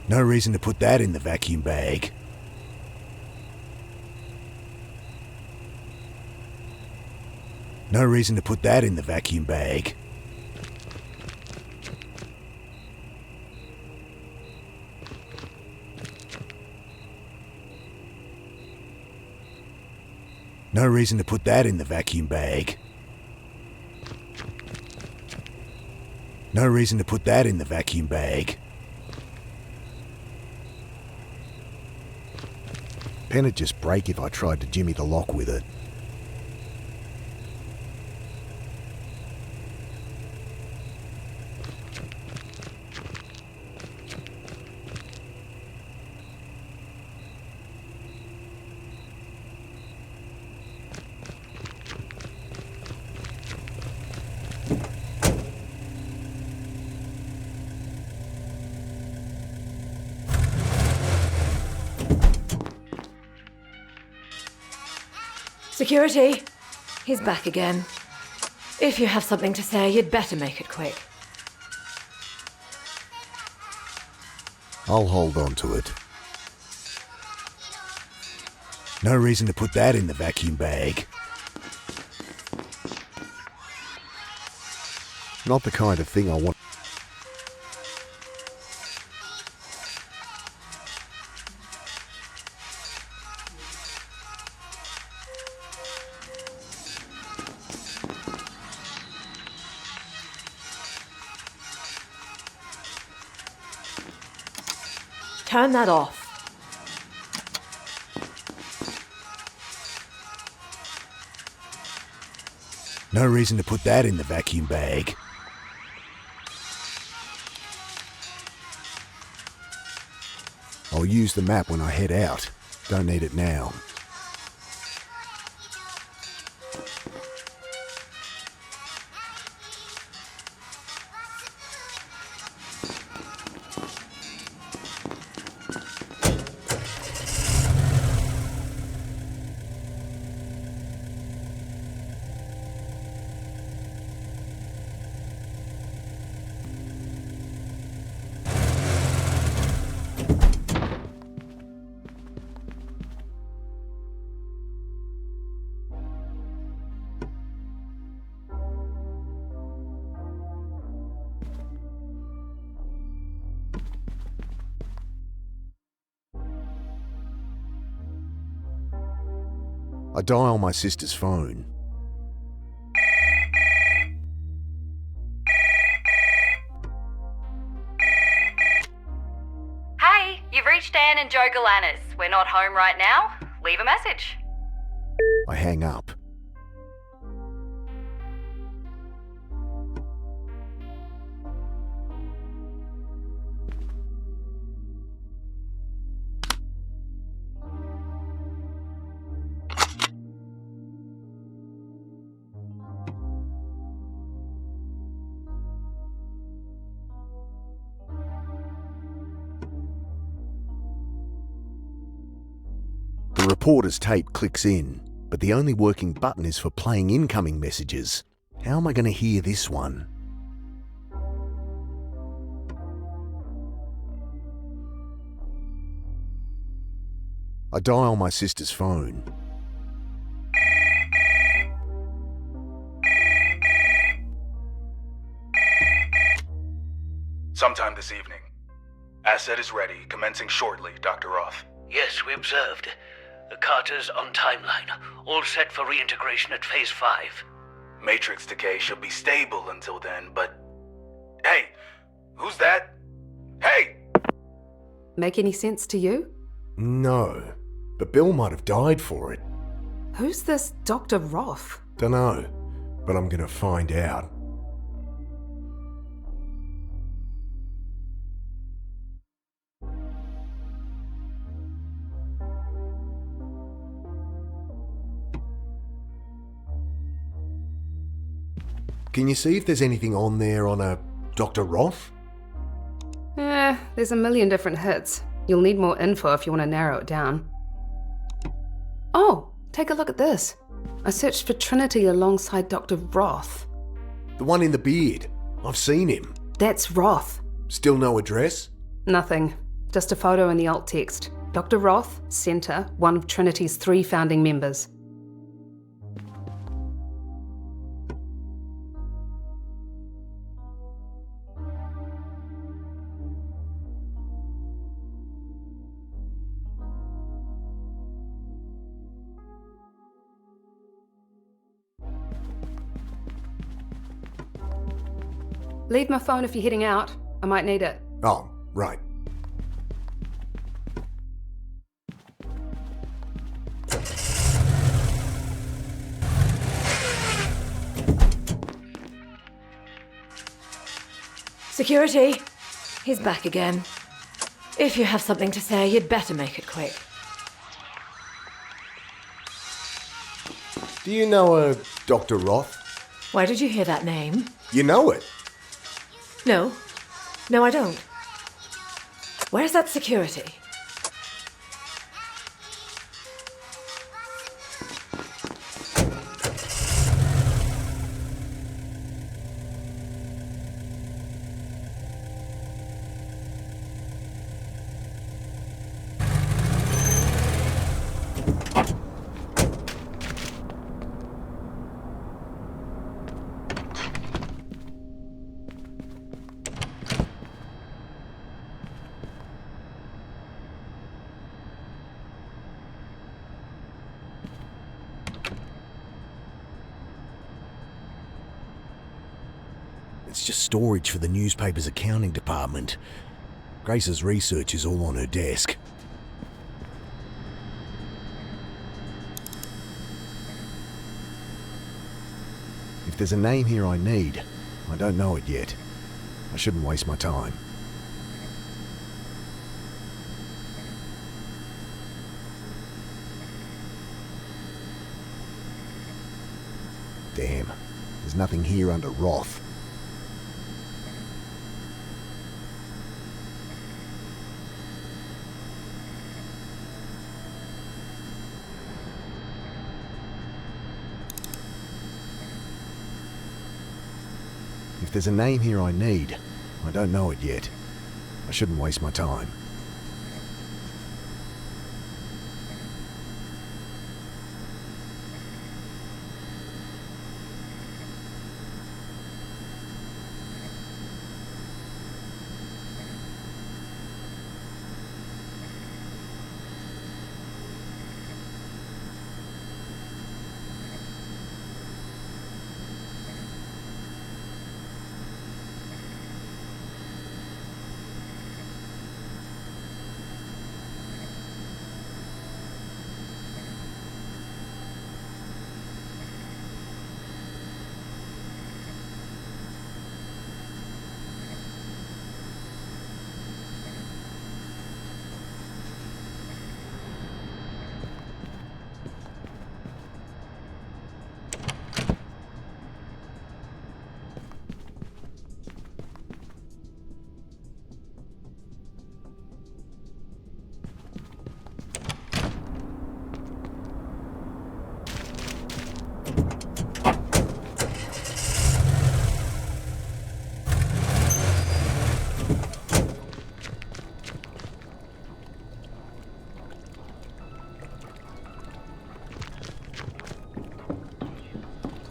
No reason to put that in the vacuum bag. No reason to put that in the vacuum bag. No reason to put that in the vacuum bag. No reason to put that in the vacuum bag. Pen'd just break if I tried to jimmy the lock with it. Security! He's back again. If you have something to say, you'd better make it quick. I'll hold on to it. No reason to put that in the vacuum bag. Not the kind of thing I want. Turn that off. No reason to put that in the vacuum bag. I'll use the map when I head out. Don't need it now. I dial my sister's phone. Hey, you've reached Anne and Joe Galanis. We're not home right now. Leave a message. I hang up. The reporter's tape clicks in, but the only working button is for playing incoming messages. How am I going to hear this one? I dial my sister's phone. Sometime this evening. Asset is ready, commencing shortly, Dr. Roth. Yes, we observed. Carter's on timeline. All set for reintegration at Phase 5. Matrix decay should be stable until then, but... Hey! Who's that? Hey! Make any sense to you? No, but Bill might have died for it. Who's this Dr. Roth? Dunno, but I'm gonna find out. Can you see if there's anything on there on a Dr. Roth? There's a million different hits. You'll need more info if you want to narrow it down. Oh, take a look at this. I searched for Trinity alongside Dr. Roth. The one in the beard. I've seen him. That's Roth. Still no address? Nothing. Just a photo in the alt text. Dr. Roth, Centre, one of Trinity's 3 founding members. Leave my phone if you're heading out. I might need it. Oh, right. Security! He's back again. If you have something to say, you'd better make it quick. Do you know a Dr. Roth? Why did you hear that name? You know it. No. No, I don't. Where's that security? It's just storage for the newspaper's accounting department. Grace's research is all on her desk. If there's a name here I need, I don't know it yet. I shouldn't waste my time. Damn, there's nothing here under Roth. If there's a name here I need, I don't know it yet. I shouldn't waste my time.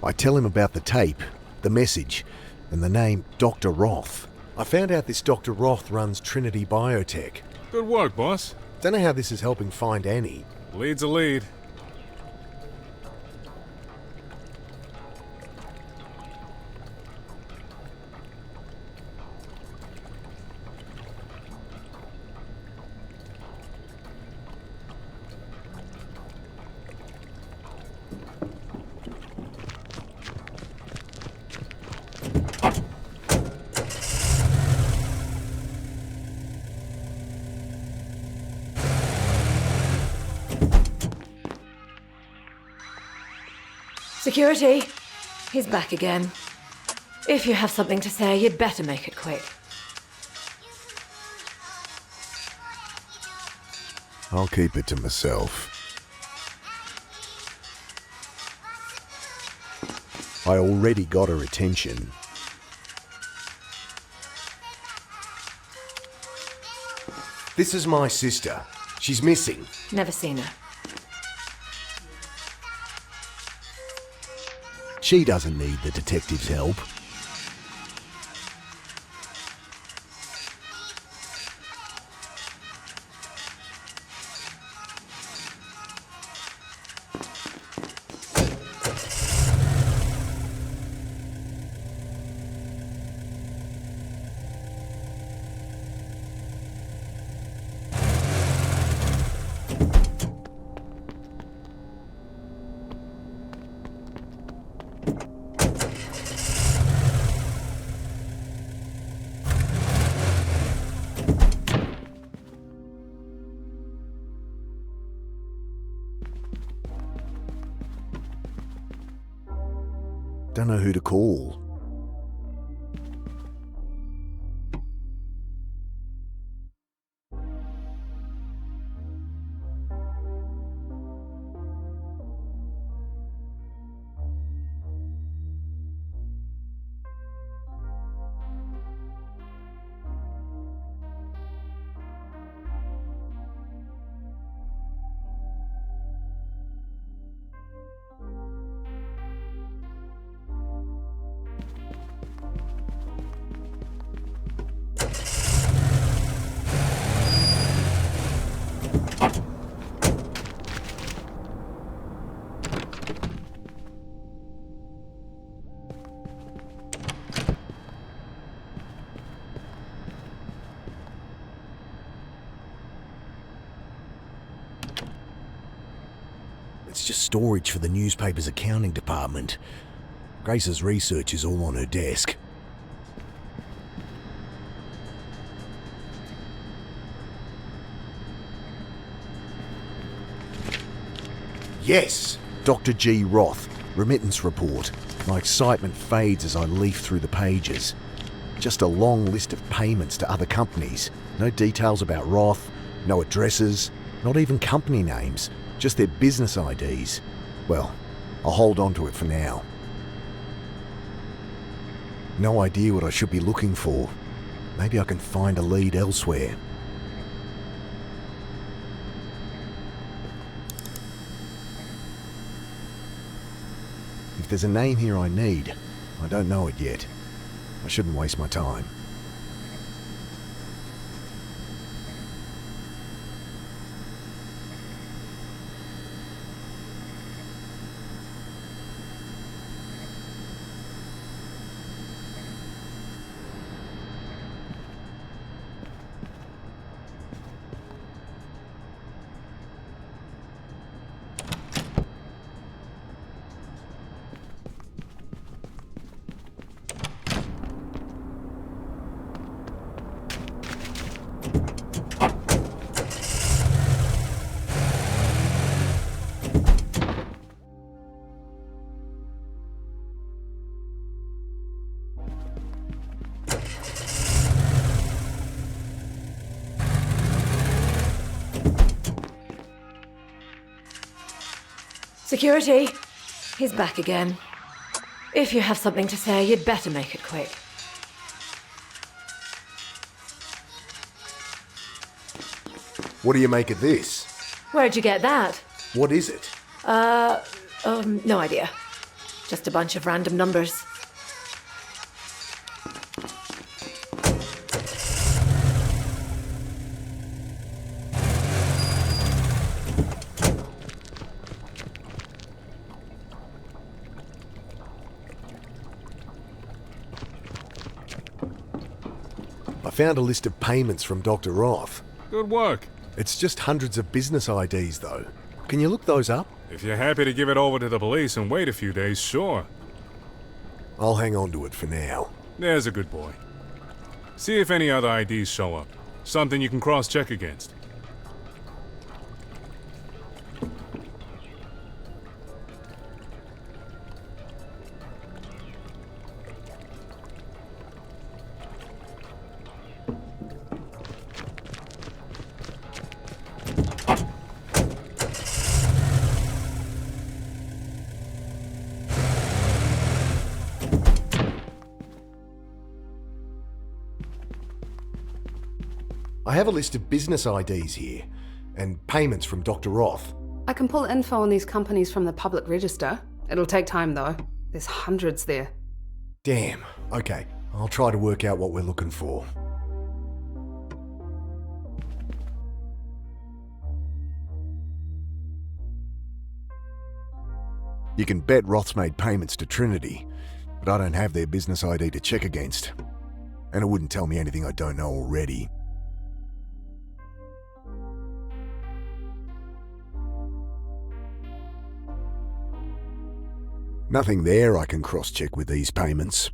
I tell him about the tape, the message, and the name Dr. Roth. I found out this Dr. Roth runs Trinity Biotech. Good work, boss. Don't know how this is helping find Annie. Lead's a lead. Security, he's back again. If you have something to say, you'd better make it quick. I'll keep it to myself. I already got her attention. This is my sister. She's missing. Never seen her. She doesn't need the detective's help. Don't know who to call. It's just storage for the newspaper's accounting department. Grace's research is all on her desk. Yes! Dr. G. Roth, remittance report. My excitement fades as I leaf through the pages. Just a long list of payments to other companies. No details about Roth, no addresses, not even company names. Just their business IDs. Well, I'll hold on to it for now. No idea what I should be looking for. Maybe I can find a lead elsewhere. If there's a name here I need, I don't know it yet. I shouldn't waste my time. Security, he's back again. If you have something to say, you'd better make it quick. What do you make of this? Where'd you get that? What is it? No idea. Just a bunch of random numbers. found a list of payments from Dr. Roth. Good work. It's just hundreds of business IDs, though. Can you look those up? If you're happy to give it over to the police and wait a few days, sure. I'll hang on to it for now. There's a good boy. See if any other IDs show up. Something you can cross-check against. I have a list of business IDs here, and payments from Dr. Roth. I can pull info on these companies from the public register. It'll take time, though. There's hundreds there. Damn. Okay, I'll try to work out what we're looking for. You can bet Roth's made payments to Trinity, but I don't have their business ID to check against. And it wouldn't tell me anything I don't know already. Nothing there I can cross-check with these payments.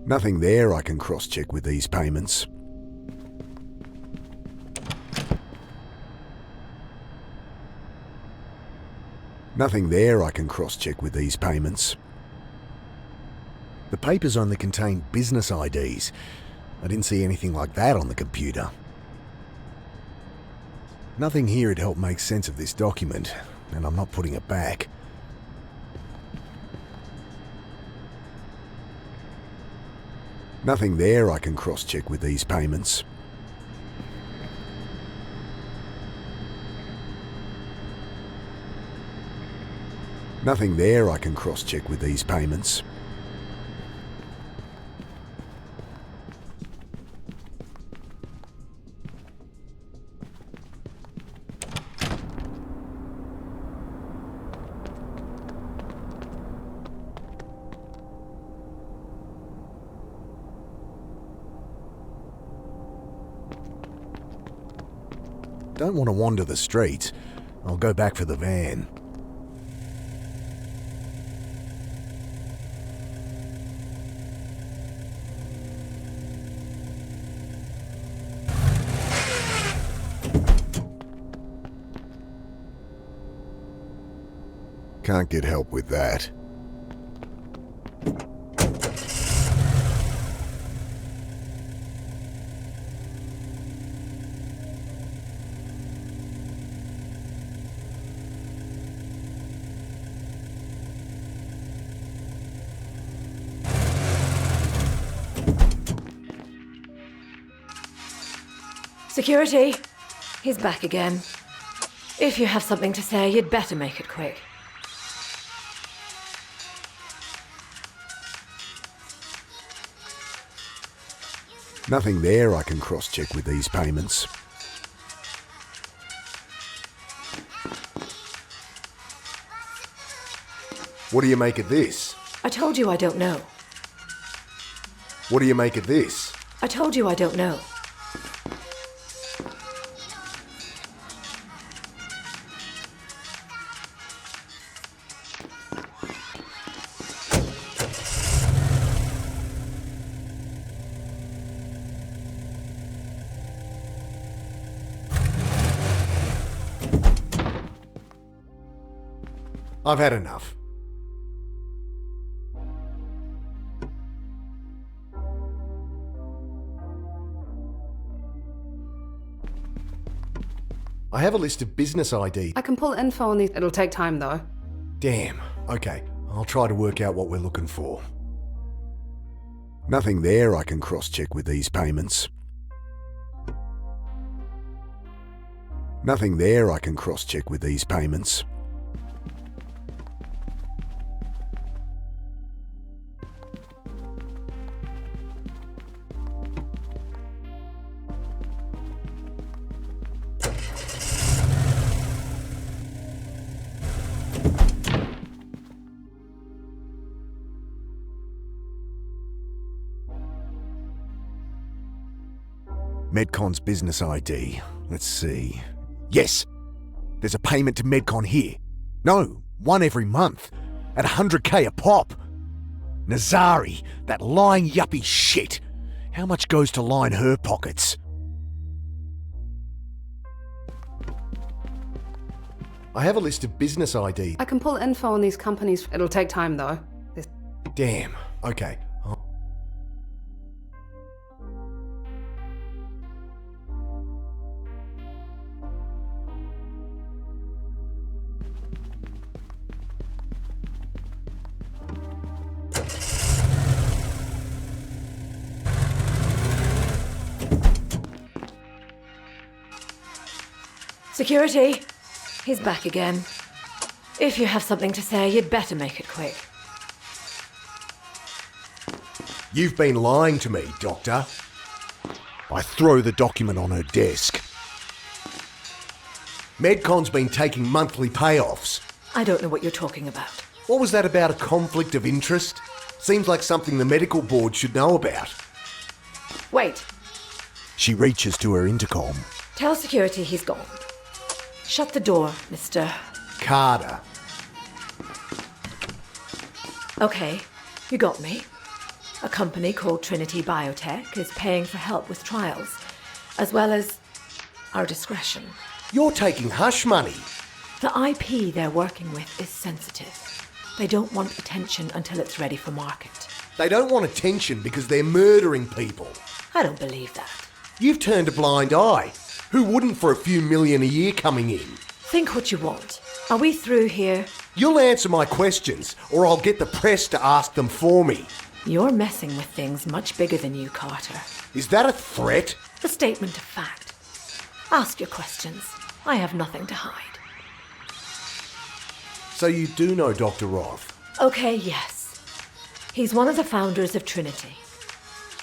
Nothing there I can cross-check with these payments. Nothing there I can cross-check with these payments. The papers only contain business IDs. I didn't see anything like that on the computer. Nothing here had helped make sense of this document, and I'm not putting it back. Nothing there I can cross-check with these payments. Nothing there I can cross-check with these payments. Don't want to wander the streets. I'll go back for the van. Can't get help with that. Security! He's back again. If you have something to say, you'd better make it quick. Nothing there I can cross-check with these payments. What do you make of this? I told you I don't know. What do you make of this? I told you I don't know. I've had enough. I have a list of business ID. I can pull info on these. It'll take time though. Damn. Okay, I'll try to work out what we're looking for. Nothing there I can cross-check with these payments. Nothing there I can cross-check with these payments. Medcon's business ID. Let's see. Yes! There's a payment to Medcon here. No, one every month. At 100k a pop. Nazari, that lying yuppie shit. How much goes to line her pockets? I have a list of business ID. I can pull info on these companies. It'll take time though. Damn. Okay. Security! He's back again. If you have something to say, you'd better make it quick. You've been lying to me, Doctor. I throw the document on her desk. Medcon's been taking monthly payoffs. I don't know what you're talking about. What was that about a conflict of interest? Seems like something the medical board should know about. Wait. She reaches to her intercom. Tell security he's gone. Shut the door, Mr. Carter. Okay, you got me. A company called Trinity Biotech is paying for help with trials, as well as our discretion. You're taking hush money. The IP they're working with is sensitive. They don't want attention until it's ready for market. They don't want attention because they're murdering people. I don't believe that. You've turned a blind eye. Who wouldn't for a few million a year coming in? Think what you want. Are we through here? You'll answer my questions, or I'll get the press to ask them for me. You're messing with things much bigger than you, Carter. Is that a threat? A statement of fact. Ask your questions. I have nothing to hide. So you do know Dr. Roth? Okay, yes. He's one of the founders of Trinity.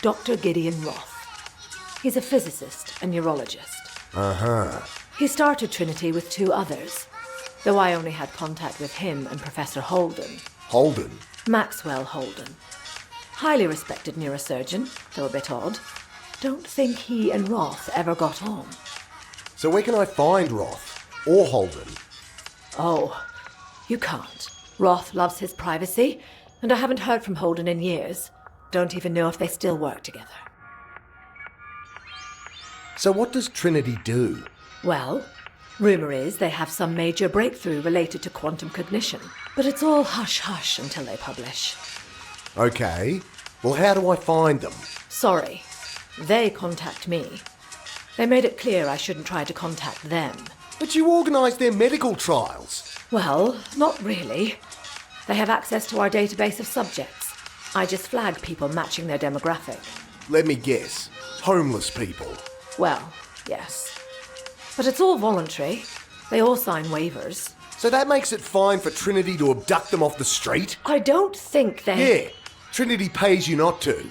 Dr. Gideon Roth. He's a physicist and neurologist. Uh-huh. He started Trinity with two others, though I only had contact with him and Professor Holden. Holden? Maxwell Holden. Highly respected neurosurgeon, though a bit odd. Don't think he and Roth ever got on. So where can I find Roth? Or Holden? Oh, you can't. Roth loves his privacy, and I haven't heard from Holden in years. Don't even know if they still work together. So what does Trinity do? Well, rumor is they have some major breakthrough related to quantum cognition, but it's all hush-hush until they publish. Okay. Well, how do I find them? Sorry. They contact me. They made it clear I shouldn't try to contact them. But you organised their medical trials. Well, not really. They have access to our database of subjects. I just flag people matching their demographic. Let me guess. Homeless people. Well, yes. But it's all voluntary. They all sign waivers. So that makes it fine for Trinity to abduct them off the street? I don't think they... Yeah. Trinity pays you not to.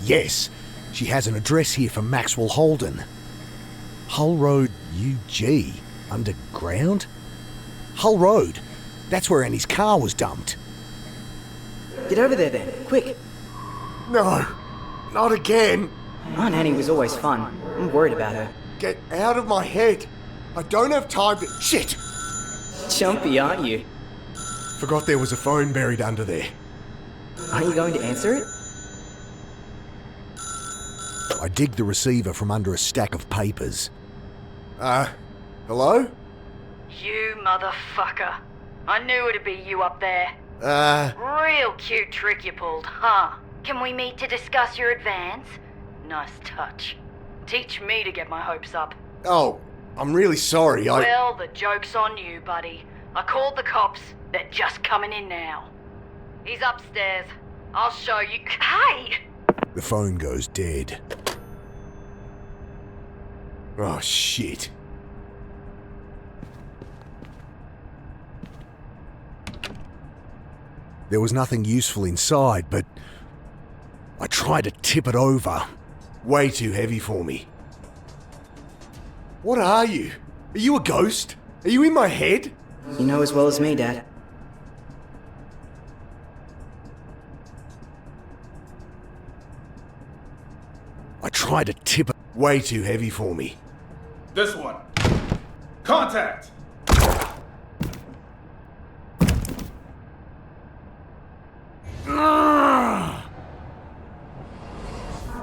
Yes, she has an address here for Maxwell Holden. Hull Road UG? Underground? Hull Road. That's where Annie's car was dumped. Get over there then, quick. No, not again. Aunt Annie was always fun. I'm worried about her. Get out of my head. I don't have time to... Shit! Jumpy, aren't you? Forgot there was a phone buried under there. Aren't you going to answer it? I dig the receiver from under a stack of papers. Hello? You motherfucker. I knew it'd be you up there. Real cute trick you pulled, huh? Can we meet to discuss your advance? Nice touch. Teach me to get my hopes up. Oh, I'm really sorry, Well, the joke's on you, buddy. I called the cops. They're just coming in now. He's upstairs. I'll show you. Hey! The phone goes dead. Oh, shit. There was nothing useful inside, but I tried to tip it over. Way too heavy for me. What are you? Are you a ghost? Are you in my head? You know as well as me, Dad. I tried to tip it. Way too heavy for me. This one. Contact!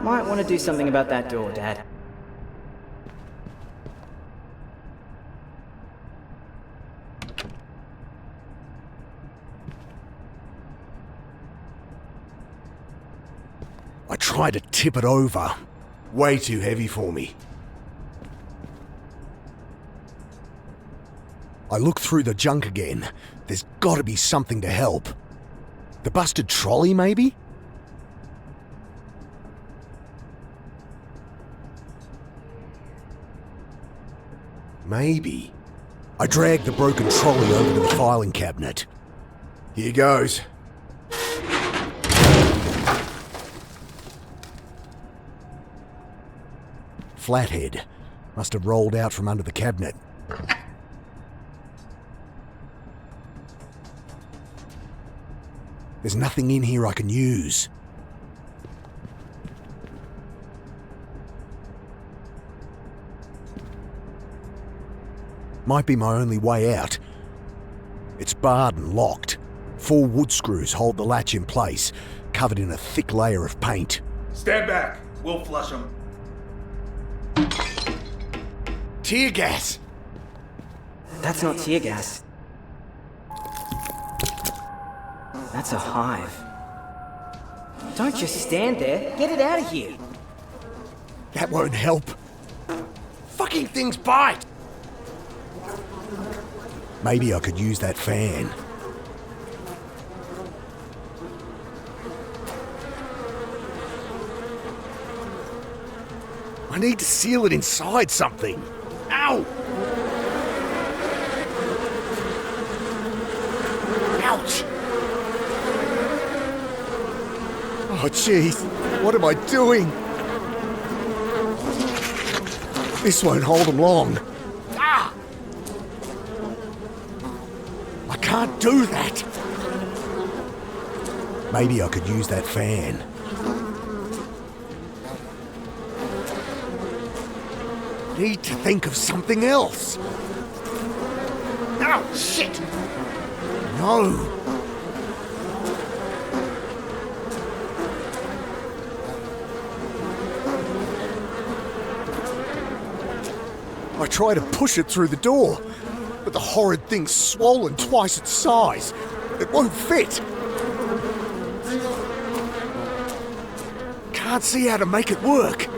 Might want to do something about that door, Dad. I tried to tip it over. Way too heavy for me. I looked through the junk again. There's gotta be something to help. The busted trolley, maybe? Maybe. I dragged the broken trolley over to the filing cabinet. Here goes. Flathead. Must have rolled out from under the cabinet. There's nothing in here I can use. Might be my only way out. It's barred and locked. 4 wood screws hold the latch in place, covered in a thick layer of paint. Stand back. We'll flush them. Tear gas! That's not tear gas. That's a hive. Don't just stand there. Get it out of here. That won't help. Fucking things bite! Maybe I could use that fan. I need to seal it inside something. Ow! Ouch! Oh, jeez. What am I doing? This won't hold them long. Ah! I can't do that. Maybe I could use that fan. Need to think of something else. Ow, shit! No. I try to push it through the door, but the horrid thing's swollen twice its size. It won't fit. Can't see how to make it work.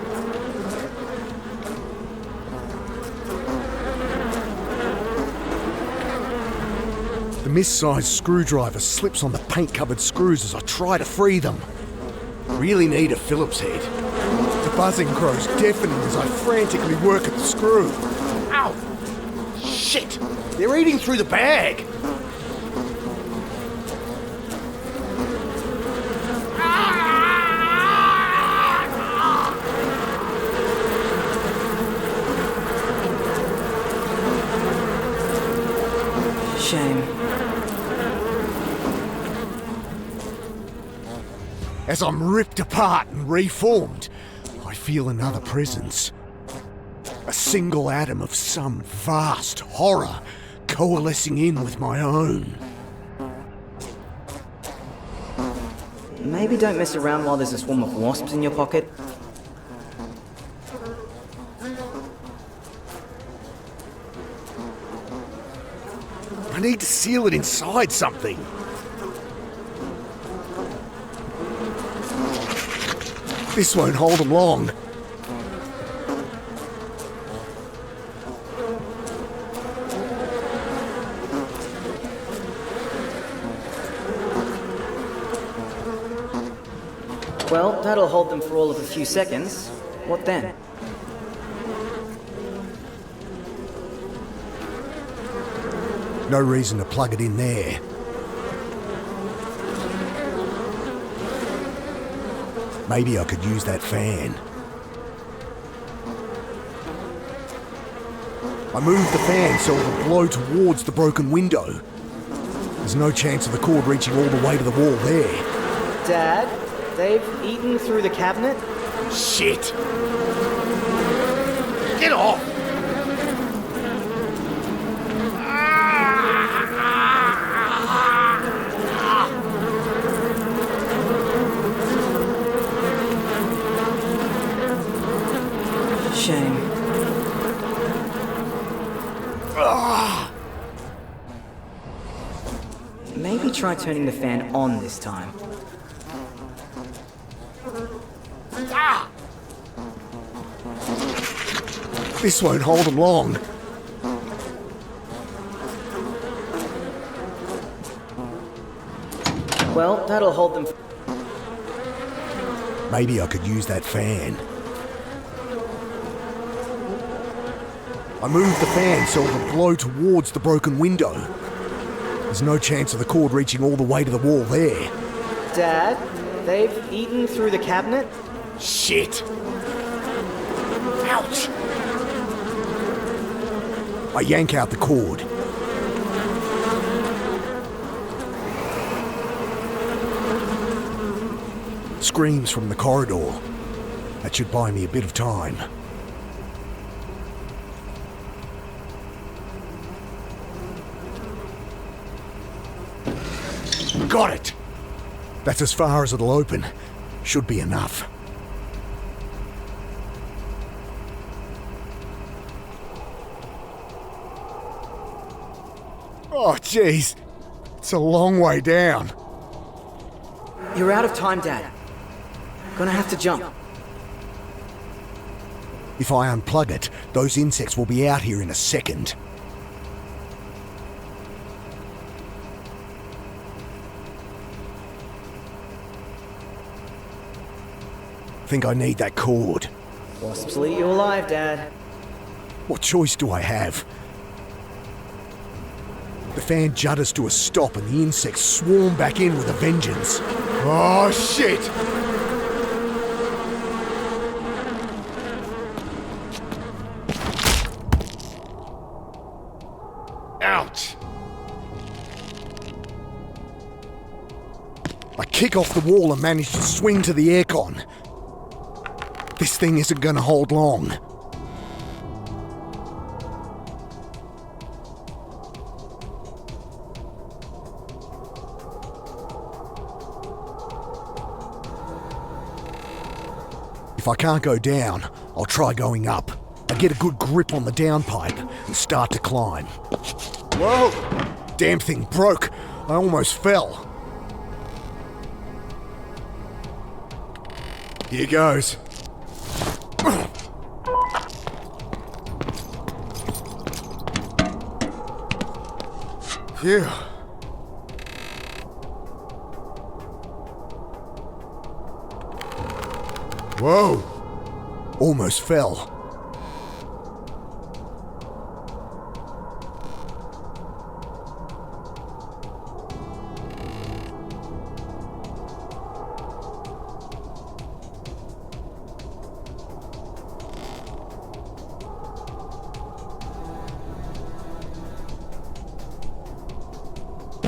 The mis-sized screwdriver slips on the paint-covered screws as I try to free them. Really need a Phillips head. The buzzing grows deafening as I frantically work at the screw. Ow! Shit! They're eating through the bag! Ah! Shame. As I'm ripped apart and reformed, I feel another presence. A single atom of some vast horror coalescing in with my own. Maybe don't mess around while there's a swarm of wasps in your pocket. I need to seal it inside something. This won't hold them long. Well, that'll hold them for all of a few seconds. What then? No reason to plug it in there. Maybe I could use that fan. I moved the fan so it'll blow towards the broken window. There's no chance of the cord reaching all the way to the wall there. Dad, they've eaten through the cabinet? Shit! Get off! Shame. Maybe try turning the fan on this time. This won't hold them long. Well, that'll hold them. Maybe I could use that fan. I moved the fan so it'll blow towards the broken window. There's no chance of the cord reaching all the way to the wall there. Dad, they've eaten through the cabinet? Shit! Ouch! I yank out the cord. Screams from the corridor. That should buy me a bit of time. Got it! That's as far as it'll open. Should be enough. Oh, jeez. It's a long way down. You're out of time, Dad. Gonna have to jump. If I unplug it, those insects will be out here in a second. Think I need that cord. Wasps will eat you alive, Dad. What choice do I have? The fan judders to a stop and the insects swarm back in with a vengeance. Oh, shit! Ouch! I kick off the wall and manage to swing to the aircon. This thing isn't gonna hold long. If I can't go down, I'll try going up. I get a good grip on the downpipe and start to climb. Whoa! Damn thing broke. I almost fell. Here goes. Phew. Whoa! Almost fell.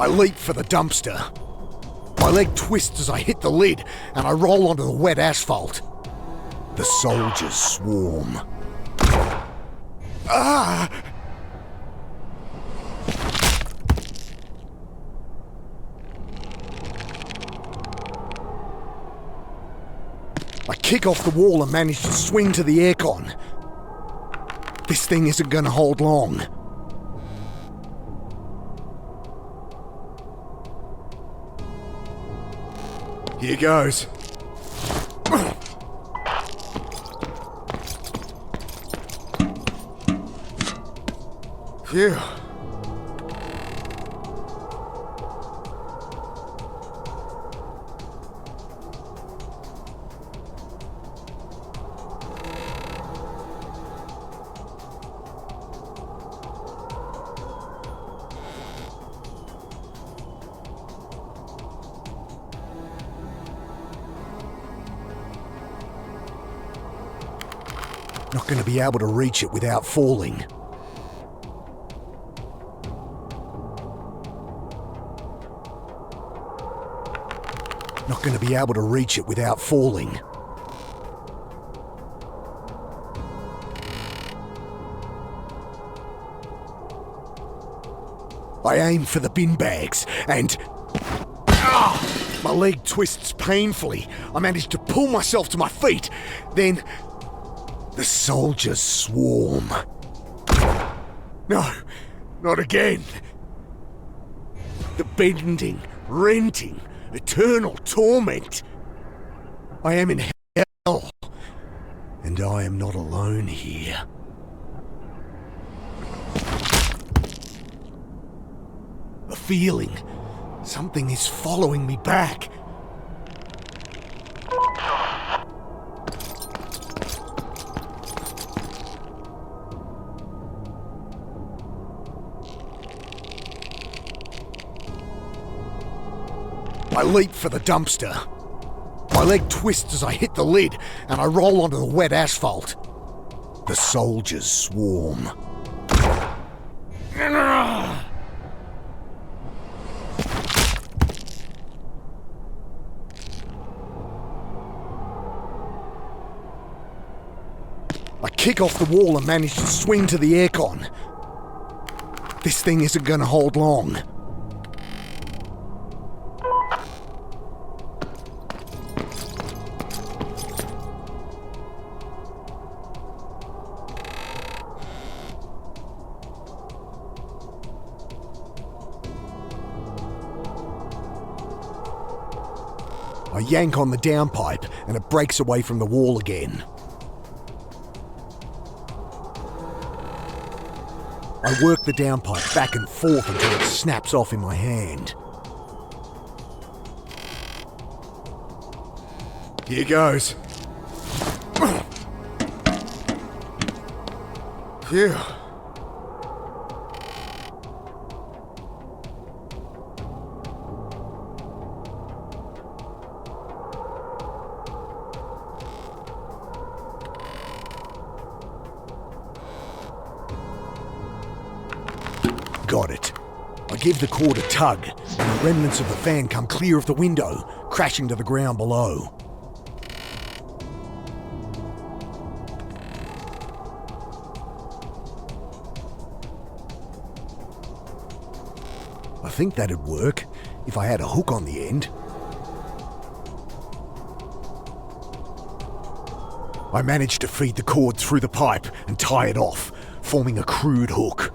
I leap for the dumpster. My leg twists as I hit the lid, and I roll onto the wet asphalt. The soldiers swarm. Ah! I kick off the wall and manage to swing to the aircon. This thing isn't going to hold long. Here goes. Phew. Not going to be able to reach it without falling. Not going to be able to reach it without falling. I aim for the bin bags and... my leg twists painfully. I manage to pull myself to my feet. Then... the soldiers swarm. No, not again. The bending, renting, eternal torment. I am in hell, and I am not alone here. A feeling, something is following me back. I leap for the dumpster. My leg twists as I hit the lid, and I roll onto the wet asphalt. The soldiers swarm. I kick off the wall and manage to swing to the aircon. This thing isn't going to hold long. I yank on the downpipe and it breaks away from the wall again. I work the downpipe back and forth until it snaps off in my hand. Here goes. Phew. Got it. I give the cord a tug, and the remnants of the fan come clear of the window, crashing to the ground below. I think that'd work, if I had a hook on the end. I managed to feed the cord through the pipe and tie it off, forming a crude hook.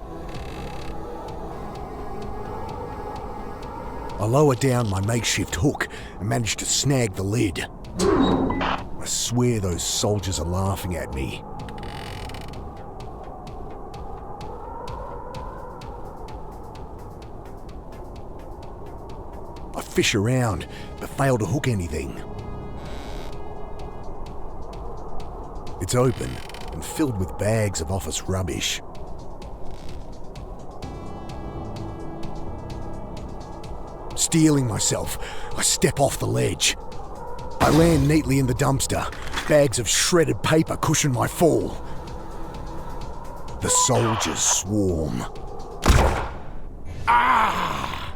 I lower down my makeshift hook and manage to snag the lid. I swear those soldiers are laughing at me. I fish around, but fail to hook anything. It's open and filled with bags of office rubbish. Steeling myself, I step off the ledge. I land neatly in the dumpster. Bags of shredded paper cushion my fall. The soldiers swarm. Ah!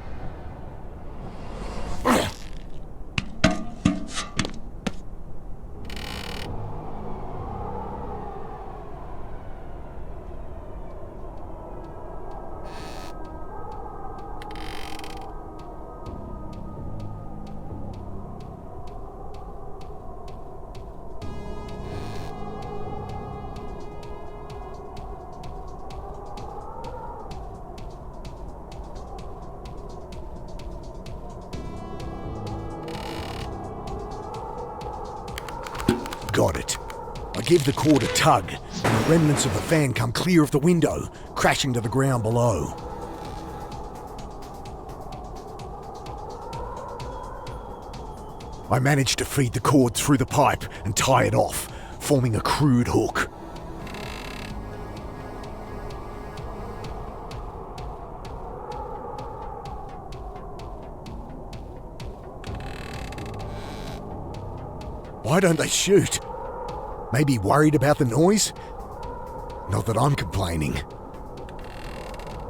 give the cord a tug, and the remnants of the fan come clear of the window, crashing to the ground below. I managed to feed the cord through the pipe and tie it off, forming a crude hook. Why don't they shoot? Maybe worried about the noise? Not that I'm complaining.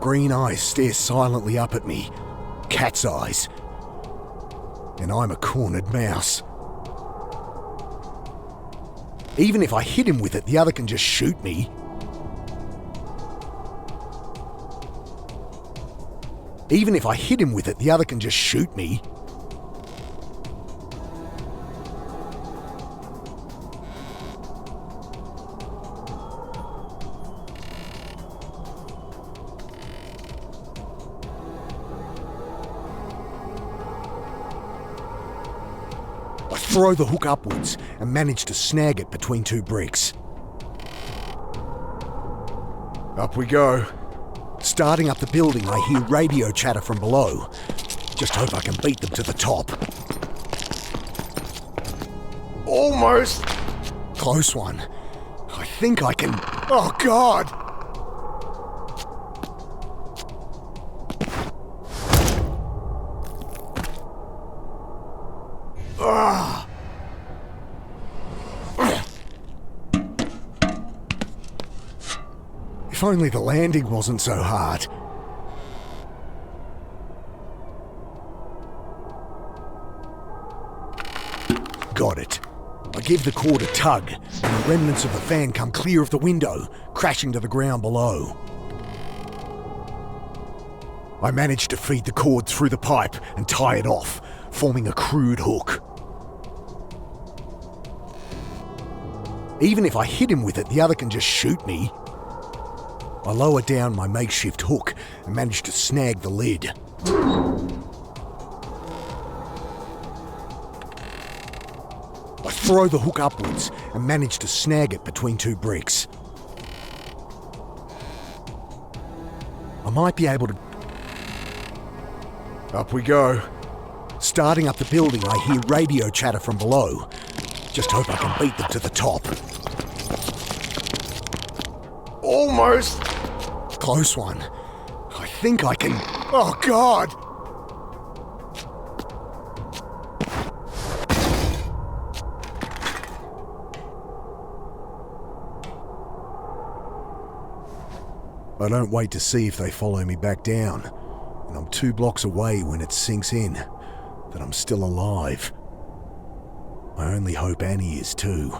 Green eyes stare silently up at me. Cat's eyes. And I'm a cornered mouse. Even if I hit him with it, the other can just shoot me. Even if I hit him with it, the other can just shoot me. Throw the hook upwards and manage to snag it between two bricks. Up we go. Starting up the building, I hear radio chatter from below. Just hope I can beat them to the top. Almost. Close one. I think I can... Oh, God! If only the landing wasn't so hard. Got it. I give the cord a tug, and the remnants of the fan come clear of the window, crashing to the ground below. I managed to feed the cord through the pipe and tie it off, forming a crude hook. Even if I hit him with it, the other can just shoot me. I lower down my makeshift hook and manage to snag the lid. I throw the hook upwards and manage to snag it between two bricks. I might be able to... Up we go. Starting up the building, I hear radio chatter from below. Just hope I can beat them to the top. Almost. Close one. I think I can... Oh, God! I don't wait to see if they follow me back down, and I'm 2 blocks away when it sinks in that I'm still alive. I only hope Annie is too.